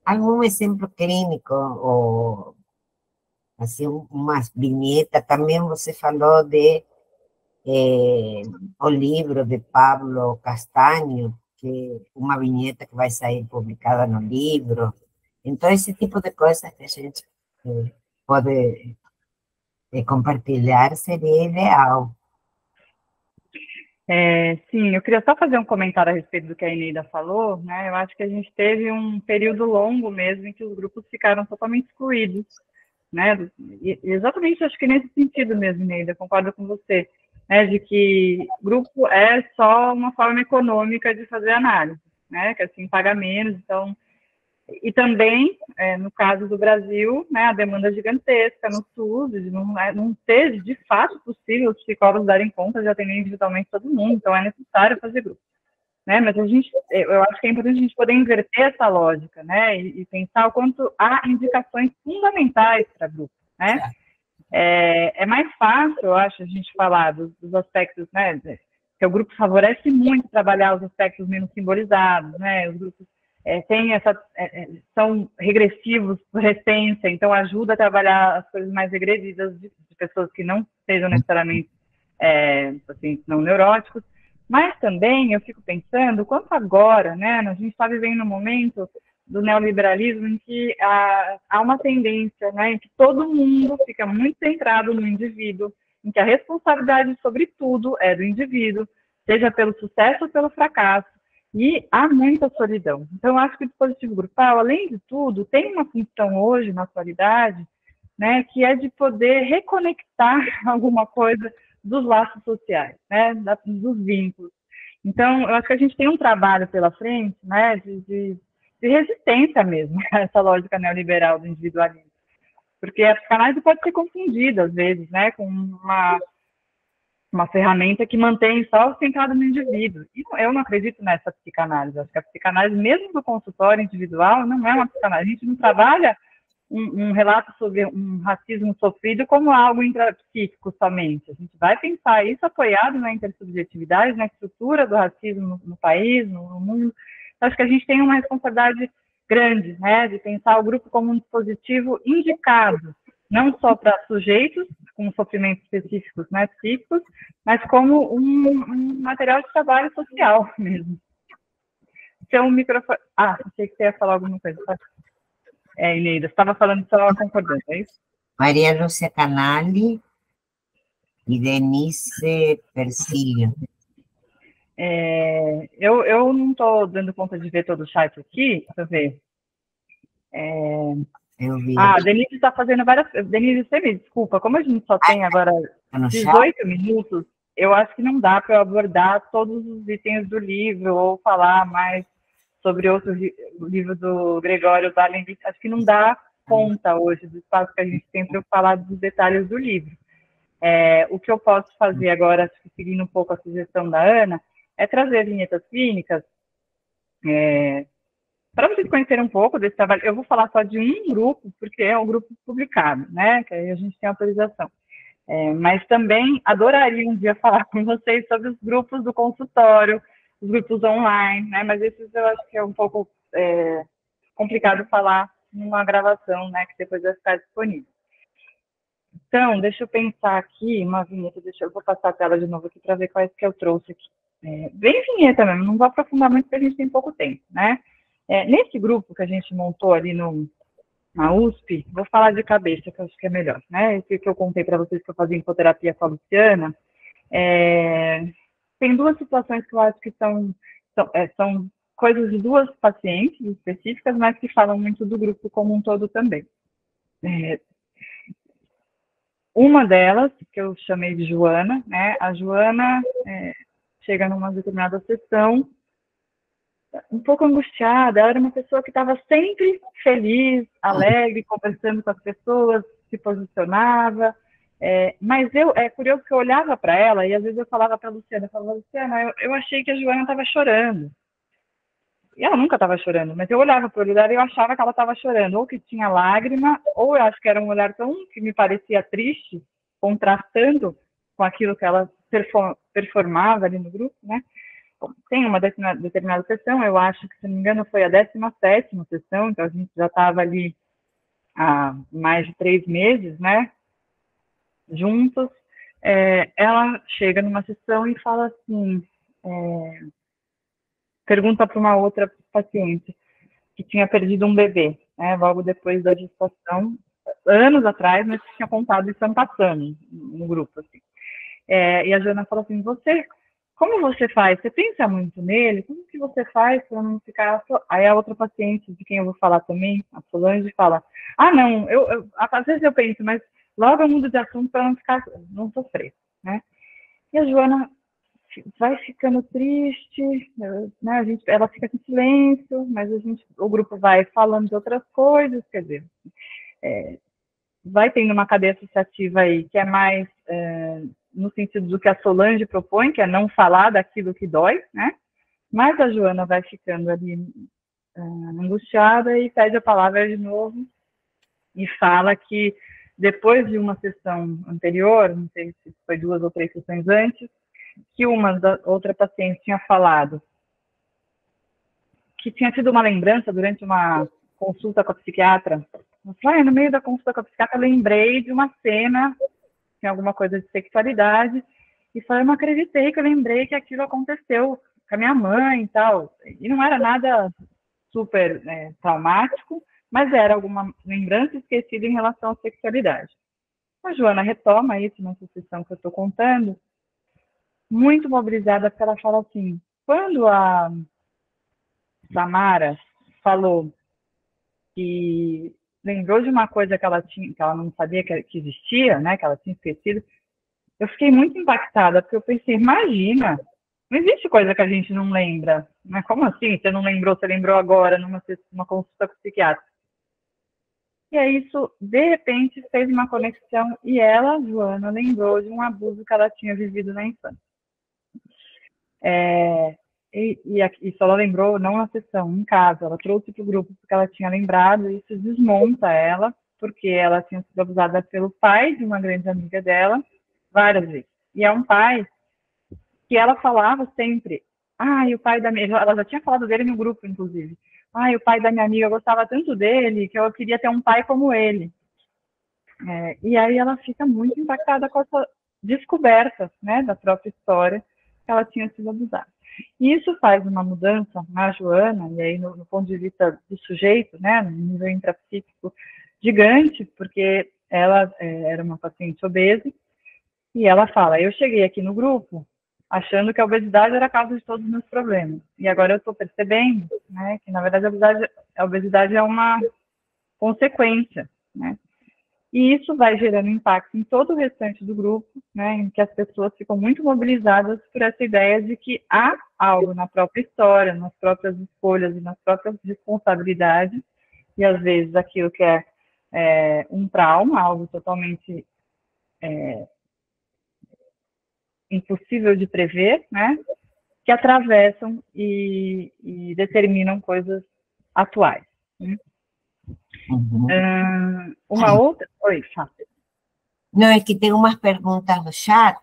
algum exemplo clínico, ou assim, umas vinhetas. Também você falou de o livro de Pablo Castanho, que uma vinheta que vai sair publicada no livro. Então, esse tipo de coisas que a gente pode compartilhar seria ideal. Sim, eu queria só fazer um comentário a respeito do que a Eneida falou, né? Eu acho que a gente teve um período longo mesmo em que os grupos ficaram totalmente excluídos, né? E exatamente, acho que nesse sentido mesmo, Eneida, concordo com você, né? De que grupo é só uma forma econômica de fazer análise, né? Que assim paga menos, então. E também, no caso do Brasil, né, a demanda gigantesca no SUS, de não ser de fato possível os psicólogos darem conta de atender individualmente todo mundo, então é necessário fazer grupo. Né? Mas eu acho que é importante a gente poder inverter essa lógica, né, e pensar o quanto há indicações fundamentais para grupo. Né? É mais fácil, eu acho, a gente falar dos aspectos, né, que o grupo favorece muito trabalhar os aspectos menos simbolizados, né, os grupos são regressivos por essência, então ajuda a trabalhar as coisas mais regredidas de pessoas que não sejam necessariamente assim, não neuróticos, mas também eu fico pensando, quanto agora, né, a gente está vivendo um momento do neoliberalismo em que há uma tendência, né, em que todo mundo fica muito centrado no indivíduo, em que a responsabilidade sobre tudo é do indivíduo, seja pelo sucesso ou pelo fracasso, e há muita solidão. Então, eu acho que o dispositivo grupal, além de tudo, tem uma função hoje, na atualidade, né, que é de poder reconectar alguma coisa dos laços sociais, né, dos vínculos. Então, eu acho que a gente tem um trabalho pela frente, né, de resistência mesmo a essa lógica neoliberal do individualismo. Porque a psicanálise pode ser confundida, às vezes, né, com uma ferramenta que mantém só centrado no indivíduo. E eu não acredito nessa psicanálise. Acho que a psicanálise, mesmo do consultório individual, não é uma psicanálise. A gente não trabalha um relato sobre um racismo sofrido como algo intrapsíquico somente. A gente vai pensar isso apoiado na intersubjetividade, na estrutura do racismo no país, no mundo. Acho que a gente tem uma responsabilidade grande, né, de pensar o grupo como um dispositivo indicado, não só para sujeitos com sofrimentos específicos, né, psíquicos, mas como um material de trabalho social mesmo. Então, o microfone... achei que você ia falar alguma coisa. Eneida, você estava falando só concordando, é isso? Maria Lúcia Canali. E Denise Persílio. Eu não estou dando conta de ver todo o chat aqui, deixa eu ver. Eu vi. A Denise está fazendo várias... Denise, você me desculpa, como a gente só tem agora 18 minutos, eu acho que não dá para eu abordar todos os itens do livro ou falar mais sobre outro livro do Gregório Dallenby. Acho que não dá conta hoje do espaço que a gente tem para eu falar dos detalhes do livro. O que eu posso fazer agora, seguindo um pouco a sugestão da Ana, é trazer vinhetas clínicas para vocês conhecerem um pouco desse trabalho. Eu vou falar só de um grupo, porque é um grupo publicado, né? Que aí a gente tem autorização. Mas também adoraria um dia falar com vocês sobre os grupos do consultório, os grupos online, né? Mas esses eu acho que é um pouco complicado falar numa gravação, né? Que depois vai ficar disponível. Então, deixa eu pensar aqui, uma vinheta, eu vou passar a tela de novo aqui para ver quais que eu trouxe aqui. Bem vinheta mesmo, não vou aprofundar muito porque a gente tem pouco tempo, né? Nesse grupo que a gente montou ali na USP, vou falar de cabeça, que eu acho que é melhor, né? Esse que eu contei para vocês que eu fazia infoterapia com a Luciana, tem duas situações que eu acho que são coisas de duas pacientes específicas, mas que falam muito do grupo como um todo também. Uma delas, que eu chamei de Joana, né? A Joana chega numa determinada sessão um pouco angustiada. Ela era uma pessoa que estava sempre feliz, alegre, conversando com as pessoas, se posicionava. Mas é curioso que eu olhava para ela e às vezes eu falava para a Luciana, Luciana, eu achei que a Joana estava chorando. E ela nunca estava chorando, mas eu olhava para o olhar e eu achava que ela estava chorando, ou que tinha lágrima, ou eu acho que era um olhar tão que me parecia triste, contrastando com aquilo que ela performava ali no grupo, né? Bom, tem uma determinada sessão, eu acho que, se não me engano, foi a 17ª sessão, então a gente já estava ali há mais de 3 meses, né? Juntos. Ela chega numa sessão e fala assim... pergunta para uma outra paciente que tinha perdido um bebê, né, logo depois da gestação, anos atrás, mas que tinha contado isso ano passando no grupo. Assim. E a Joana falou assim, como você faz? Você pensa muito nele? Como que você faz para não ficar... Aí a outra paciente, de quem eu vou falar também, a Solange, fala, não, às vezes eu penso, mas logo eu mudo de assunto para não sofrer, né? E a Joana vai ficando triste, né? Ela fica em silêncio, mas o grupo vai falando de outras coisas, quer dizer, vai tendo uma cadeia associativa aí que é mais no sentido do que a Solange propõe, que é não falar daquilo que dói, né? Mas a Joana vai ficando ali angustiada e pede a palavra de novo e fala que depois de uma sessão anterior, não sei se foi 2 ou 3 sessões antes, que outra paciente tinha falado que tinha tido uma lembrança durante uma consulta com a psiquiatra. No meio da consulta com a psiquiatra, eu lembrei de uma cena, tinha alguma coisa de sexualidade, e falei, eu não acreditei que eu lembrei que aquilo aconteceu com a minha mãe e tal. E não era nada super traumático, mas era alguma lembrança esquecida em relação à sexualidade. A Joana retoma isso nessa sessão que eu estou contando, muito mobilizada, porque ela fala assim, quando a Samara falou que lembrou de uma coisa que ela não sabia que existia, né, que ela tinha esquecido, eu fiquei muito impactada, porque eu pensei, imagina, não existe coisa que a gente não lembra, né? Como assim? Você não lembrou, você lembrou agora, numa consulta com o psiquiatra. E aí isso, de repente, fez uma conexão, e ela, Joana, lembrou de um abuso que ela tinha vivido na infância. Isso ela lembrou não na sessão, em casa, ela trouxe para o grupo porque ela tinha lembrado, e isso desmonta ela, porque ela tinha sido abusada pelo pai de uma grande amiga dela, várias vezes. E é um pai que ela falava sempre, o pai da minha... Ela já tinha falado dele no grupo, inclusive. O pai da minha amiga, eu gostava tanto dele, que eu queria ter um pai como ele. E aí ela fica muito impactada com essa descoberta, né, da própria história, que ela tinha sido abusada. E isso faz uma mudança na Joana, e aí no ponto de vista do sujeito, né, no nível intrapsíquico, gigante, porque ela era uma paciente obesa, E ela fala, eu cheguei aqui no grupo achando que a obesidade era a causa de todos os meus problemas. E agora eu estou percebendo, né, que, na verdade, a obesidade é uma consequência, né? E isso vai gerando impacto em todo o restante do grupo, né, em que as pessoas ficam muito mobilizadas por essa ideia de que há algo na própria história, nas próprias escolhas e nas próprias responsabilidades, e às vezes aquilo que é um trauma, algo totalmente impossível de prever, né, que atravessam e determinam coisas atuais. Né? Uhum. Uma outra... Oi, Fá. Não, é que tem umas perguntas no chat,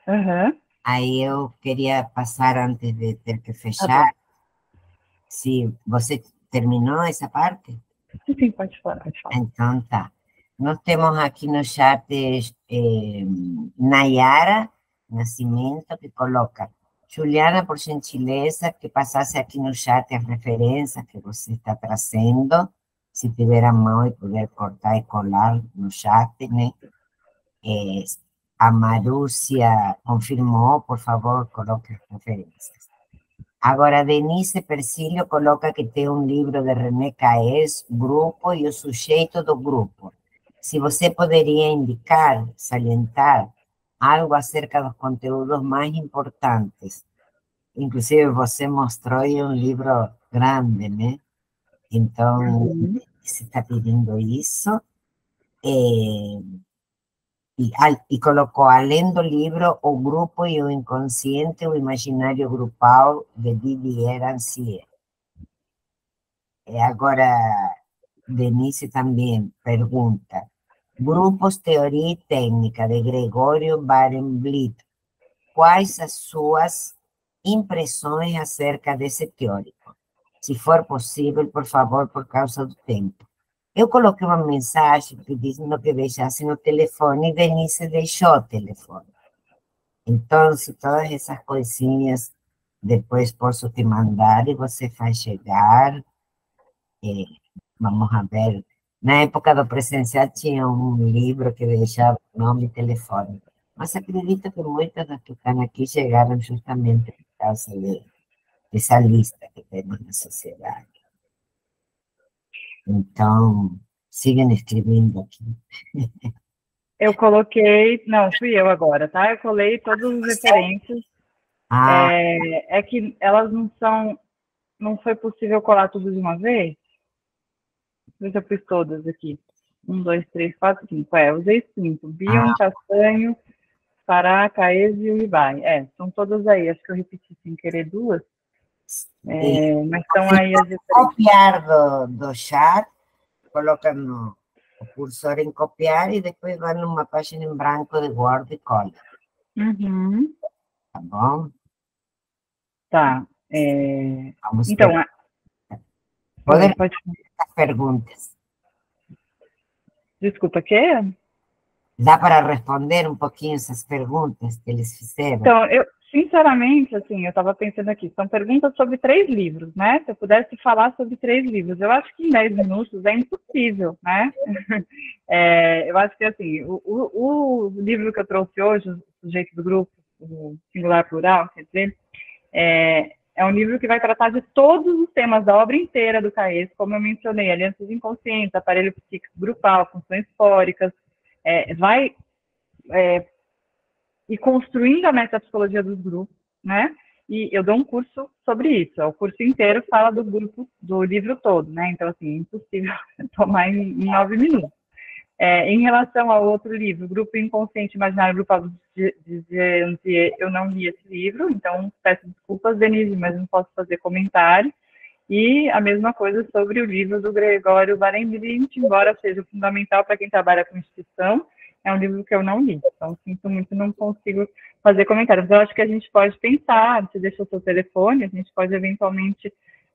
Uhum. aí eu queria passar antes de ter que Tá fechar. bom. Se você terminou essa parte? Sim, pode falar, pode falar. Então tá. Nós temos aqui no chat Nayara Nascimento, que coloca: Juliana, por gentileza, que passasse aqui no chat as referências que você está trazendo, se tiver a mão e puder cortar e colar no chat, né? A Marúcia confirmou, por favor, coloque as referências. Agora, Denise Persílio coloca que tem um livro de René Caes, Grupo e o Sujeito do Grupo. Se você poderia indicar, salientar algo acerca dos conteúdos mais importantes. Inclusive, você mostrou aí um livro grande, né? Então, você está pedindo isso. E colocou, além do livro, O Grupo e o Inconsciente, o Imaginário Grupal, de Didier Rancière. Agora, Denise também pergunta: Grupos, Teoria e Técnica, de Gregório Barenblit. Quais as suas impressões acerca desse teórico? Se for possível, por favor, por causa do tempo. Eu coloquei uma mensagem pedindo que deixasse no telefone e Denise deixou o telefone. Então, todas essas coisinhas depois posso te mandar e você faz chegar. Vamos a ver. Na época do presencial tinha um livro que deixava nome e telefone. Mas acredito que muitas das que estão aqui chegaram justamente por causa dessa lista que temos na sociedade. Então, sigam escrevendo aqui. Eu coloquei... Não, fui eu agora, tá? Eu colei todas as referências. É que elas não são... Não foi possível colar tudo de uma vez? Deixa eu pus todas aqui. 1, 2, 3, 4, 5. Usei 5. Bion, Castanho, Pará, Caes e Uribai. São todas aí. Acho que eu repeti sem querer duas. Mas estão aí as referências. Copiar do chat, coloca no cursor em copiar e depois vai numa página em branco de Word e cola. Uhum. Tá bom? Tá. Vamos então, Podem pode... as perguntas. Desculpa, quê? Dá para responder um pouquinho essas perguntas que eles fizeram? Então, eu, sinceramente, assim, eu estava pensando aqui, são perguntas sobre 3 livros, né? Se eu pudesse falar sobre 3 livros, eu acho que em 10 minutos é impossível, né? Eu acho que, assim, o livro que eu trouxe hoje, O Sujeito do Grupo, o Singular Plural, quer dizer, é um livro que vai tratar de todos os temas da obra inteira do Caes, como eu mencionei, alianças inconscientes, aparelho psíquico grupal, funções fóricas, vai e construindo a metapsicologia dos grupos, né? E eu dou um curso sobre isso. O curso inteiro fala do grupo, do livro todo, né? Então, assim, é impossível tomar em 9 minutos. Em relação ao outro livro, Grupo Inconsciente Imaginário Grupal de Janzier, eu não li esse livro, então peço desculpas, Denise, mas não posso fazer comentário. E a mesma coisa sobre o livro do Gregório Barenblit, embora seja fundamental para quem trabalha com instituição, é um livro que eu não li, então sinto muito, não consigo fazer comentários. Eu acho que a gente pode pensar, você deixou seu telefone, a gente pode eventualmente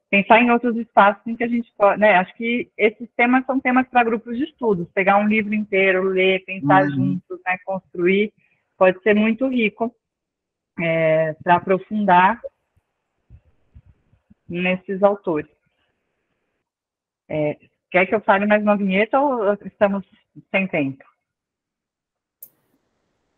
pensar em outros espaços em que a gente pode, né? Acho que esses temas são temas para grupos de estudos, pegar um livro inteiro, ler, pensar juntos, né? Construir, pode ser muito rico para aprofundar nesses autores. Quer que eu fale mais uma vinheta ou estamos sem tempo?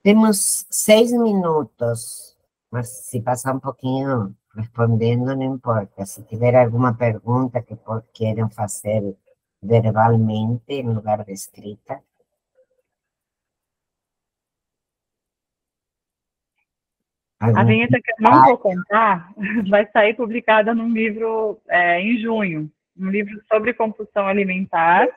Temos 6 minutos, mas se passar um pouquinho respondendo, não importa. Se tiver alguma pergunta que queiram fazer verbalmente, em lugar de escrita. A vinheta que eu não vou contar vai sair publicada num livro em junho, um livro sobre compulsão alimentar,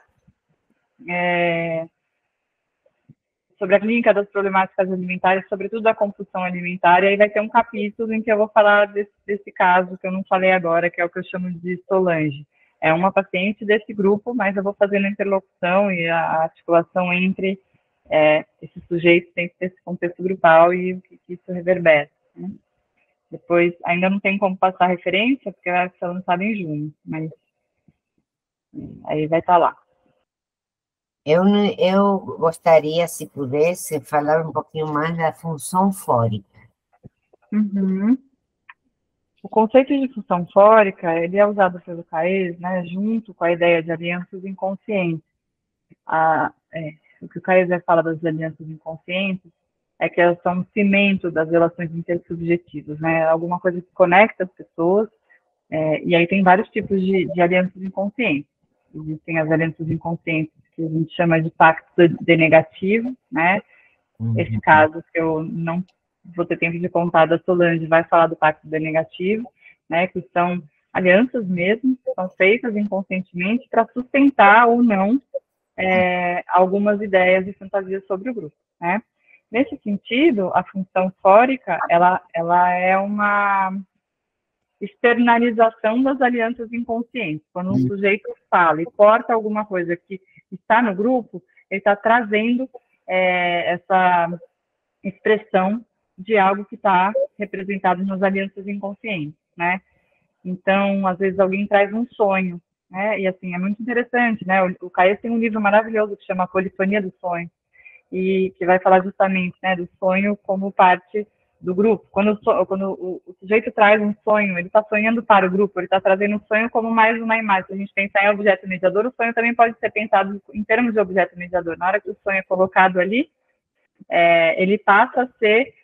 sobre a clínica das problemáticas alimentares, sobretudo da compulsão alimentar, e aí vai ter um capítulo em que eu vou falar desse caso que eu não falei agora, que é o que eu chamo de Solange. É uma paciente desse grupo, mas eu vou fazendo a interlocução e a articulação entre esses sujeitos dentro desse contexto grupal e o que isso reverbera. Né? Depois, ainda não tem como passar referência, porque vai ser lançado em junho, mas aí vai estar lá. Eu gostaria, se pudesse, falar um pouquinho mais da função fórica. Uhum. O conceito de função fórica, ele é usado pelo Caes, né, junto com a ideia de alianças inconscientes. O que o Caes fala das alianças inconscientes é que elas são um cimento das relações intersubjetivas, né, alguma coisa que conecta as pessoas, e aí tem vários tipos de alianças inconscientes. Existem as alianças inconscientes que a gente chama de pacto denegativo, né? Esse caso que eu não vou ter tempo de contar da Solange vai falar do pacto denegativo, né? Que são alianças mesmo, que são feitas inconscientemente para sustentar ou não algumas ideias e fantasias sobre o grupo, né? Nesse sentido, a função fórica, ela é uma externalização das alianças inconscientes. Quando um sujeito fala e corta alguma coisa que está no grupo, ele está trazendo essa expressão de algo que está representado nas alianças inconscientes, né? Então, às vezes alguém traz um sonho, né? E assim, é muito interessante, né? O Caes tem um livro maravilhoso que chama Polifonia do Sonho, e que vai falar justamente, né, do sonho como parte do grupo. Quando o sujeito traz um sonho, ele está sonhando para o grupo, ele está trazendo um sonho como mais uma imagem. Se a gente pensar em objeto mediador, o sonho também pode ser pensado em termos de objeto mediador. Na hora que o sonho é colocado ali, ele passa a ser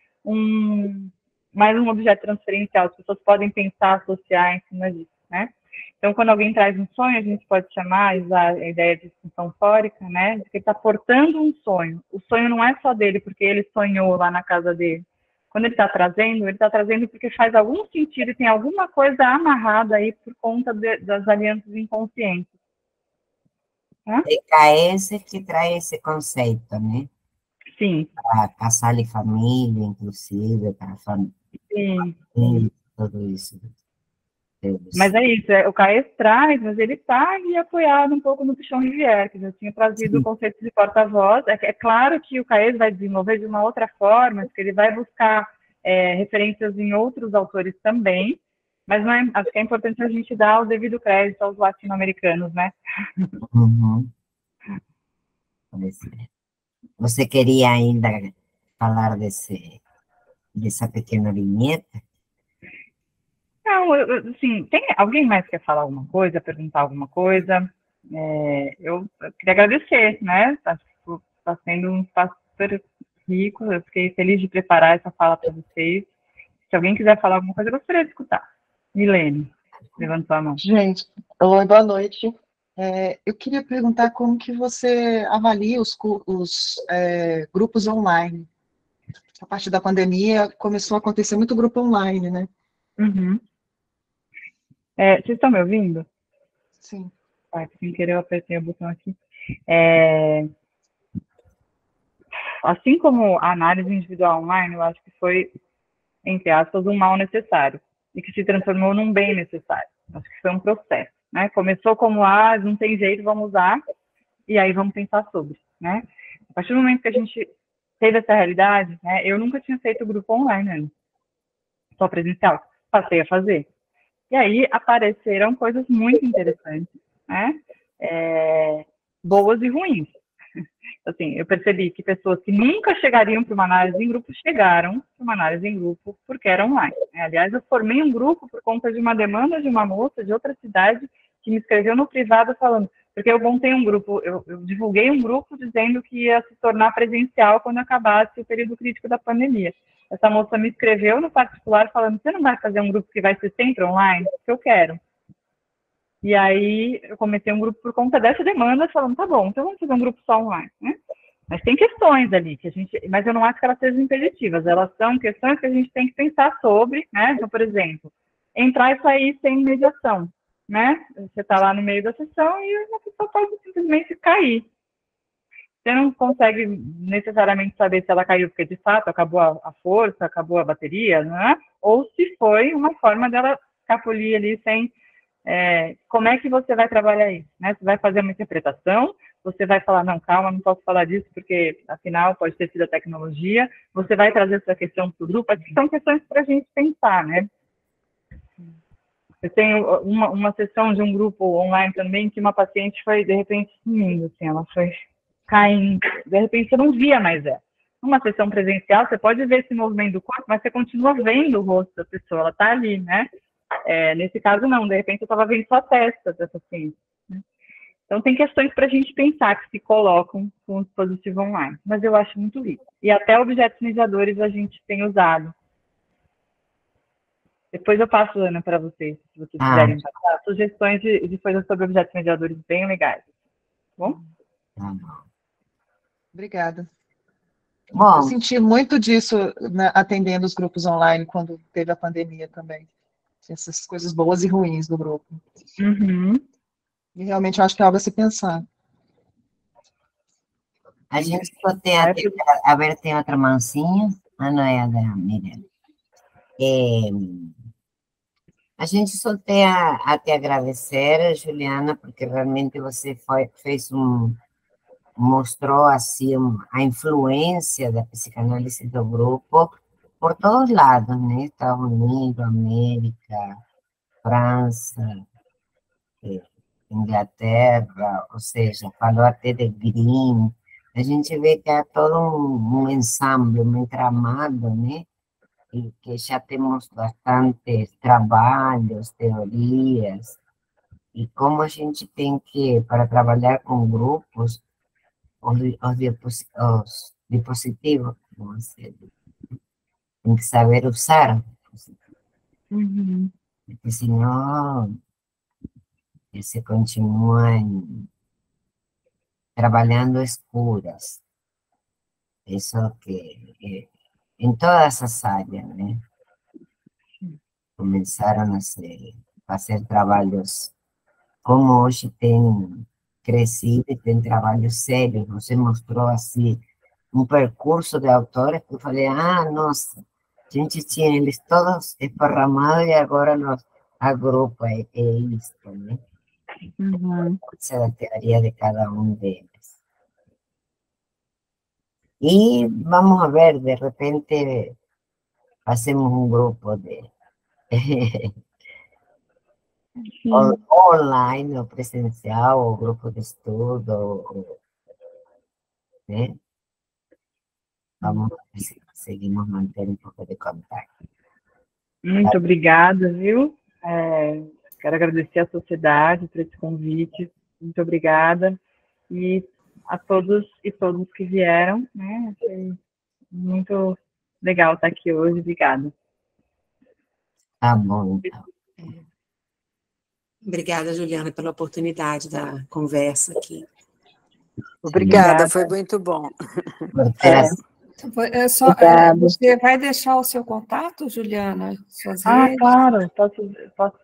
mais um objeto transferencial. As pessoas podem pensar, associar em cima disso, né? Então, quando alguém traz um sonho, a gente pode usar a ideia de função fórica, né? De que ele está portando um sonho. O sonho não é só dele, porque ele sonhou lá na casa dele. Quando ele está trazendo porque faz algum sentido e tem alguma coisa amarrada aí por conta das alianças inconscientes. É Caes que traz esse conceito, né? Sim. Para casal e família, inclusive, para família. Sim. Tudo isso. Mas é isso, o Caes traz, mas ele está ali apoiado um pouco no Pichon Rivière, que já tinha trazido o conceito de porta-voz. É claro que o Caes vai desenvolver de uma outra forma, que ele vai buscar referências em outros autores também, mas acho que é importante a gente dar o devido crédito aos latino-americanos, né? Uhum. Você queria ainda falar dessa pequena vinheta? Não, assim, alguém mais quer falar alguma coisa, perguntar alguma coisa? Eu queria agradecer, né? Está sendo um espaço super rico, eu fiquei feliz de preparar essa fala para vocês. Se alguém quiser falar alguma coisa, eu gostaria de escutar. Milene, levantou a mão. Gente, oi, boa noite. Eu queria perguntar como que você avalia os grupos online. A partir da pandemia, começou a acontecer muito grupo online, né? Uhum. Vocês estão me ouvindo? Sim. Sem querer eu apertei o botão aqui. Assim como a análise individual online, eu acho que foi, entre aspas, um mal necessário e que se transformou num bem necessário. Acho que foi um processo, né? Começou como, não tem jeito, vamos usar, e aí vamos pensar sobre, né? A partir do momento que a gente teve essa realidade, né? Eu nunca tinha feito grupo online antes, só presencial, passei a fazer. E aí apareceram coisas muito interessantes, né? Boas e ruins. Assim, eu percebi que pessoas que nunca chegariam para uma análise em grupo chegaram para uma análise em grupo porque era online. Aliás, eu formei um grupo por conta de uma demanda de uma moça de outra cidade que me escreveu no privado falando: Porque eu montei um grupo, eu divulguei um grupo dizendo que ia se tornar presencial quando acabasse o período crítico da pandemia. Essa moça me escreveu no particular falando, você não vai fazer um grupo que vai ser sempre online? Porque eu quero. E aí eu comecei um grupo por conta dessa demanda, falando, tá bom, então vamos fazer um grupo só online, né? Mas tem questões ali, mas eu não acho que elas sejam impeditivas, elas são questões que a gente tem que pensar sobre, né? Então, por exemplo, entrar e sair sem mediação, né? Você está lá no meio da sessão e uma pessoa pode simplesmente cair. Você não consegue necessariamente saber se ela caiu porque, de fato, acabou a força, acabou a bateria, né? Ou se foi uma forma dela escapulir ali sem... como é que você vai trabalhar isso? Né? Você vai fazer uma interpretação, você vai falar, não, calma, não posso falar disso, porque, afinal, pode ter sido a tecnologia, você vai trazer essa questão para o grupo, são questões para a gente pensar, né? Eu tenho uma sessão de um grupo online também, que uma paciente foi, de repente, sumindo, assim, ela foi caindo, de repente você não via mais ela. Numa sessão presencial, você pode ver esse movimento do corpo, mas você continua vendo o rosto da pessoa, ela está ali, né? Nesse caso, não, de repente eu estava vendo só a testa dessa paciente. Né? Então, tem questões para a gente pensar que se colocam com o dispositivo online, mas eu acho muito rico. E até objetos mediadores a gente tem usado. Depois eu passo, Ana, para vocês, se vocês quiserem passar sugestões de coisas sobre objetos mediadores bem legais. Tá bom? Obrigada. Bom, Eu senti muito disso, né, atendendo os grupos online quando teve a pandemia também. Essas coisas boas e ruins do grupo. Uhum. E realmente eu acho que é algo a se pensar. a gente só tem a ver, tem outra mansinha. Ah, não é a da Miriam. A gente só tem a te agradecer, Juliana, porque realmente você mostrou assim a influência da psicanálise do grupo por todos os lados, né? Estados Unidos, América, França, Inglaterra, ou seja, falou até de Green. A gente vê que há todo um ensamble, um entramado, né? E que já temos bastantes trabalhos, teorias, e como a gente tem que, para trabalhar com grupos, os dispositivos, tem que saber usar, Uhum. porque senão se continua trabalhando escuras. Isso que em todas as áreas, né? Começaram a fazer trabalhos como hoje tem crescido e tem trabalhos sérios. Você mostrou assim um percurso de autores que eu falei, nossa, a gente tinha eles todos esparramados e agora nos agrupa, é isto, né? Uhum. Essa é a teoria de cada um deles. E vamos a ver, de repente hacemos um grupo de online ou presencial, ou grupo de estudo, né? Vamos ver se conseguimos manter um pouco de contato. Muito obrigada, viu? Quero agradecer à sociedade por esse convite. Muito obrigada. E a todos e todas que vieram, né? Achei muito legal estar aqui hoje. Obrigada. Tá bom, então. Obrigada, Juliana, pela oportunidade da conversa aqui. Obrigada, foi muito bom. Você vai deixar o seu contato, Juliana? Suas redes? Claro, posso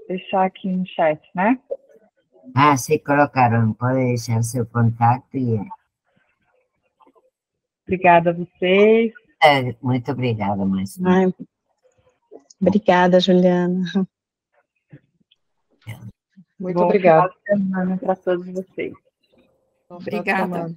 deixar aqui no chat, né? Sim, colocaram, pode deixar seu contato e... Obrigada a vocês. Muito obrigada, mais. Obrigada, Juliana. Muito obrigada. Bom final de semana para todos vocês. Obrigada.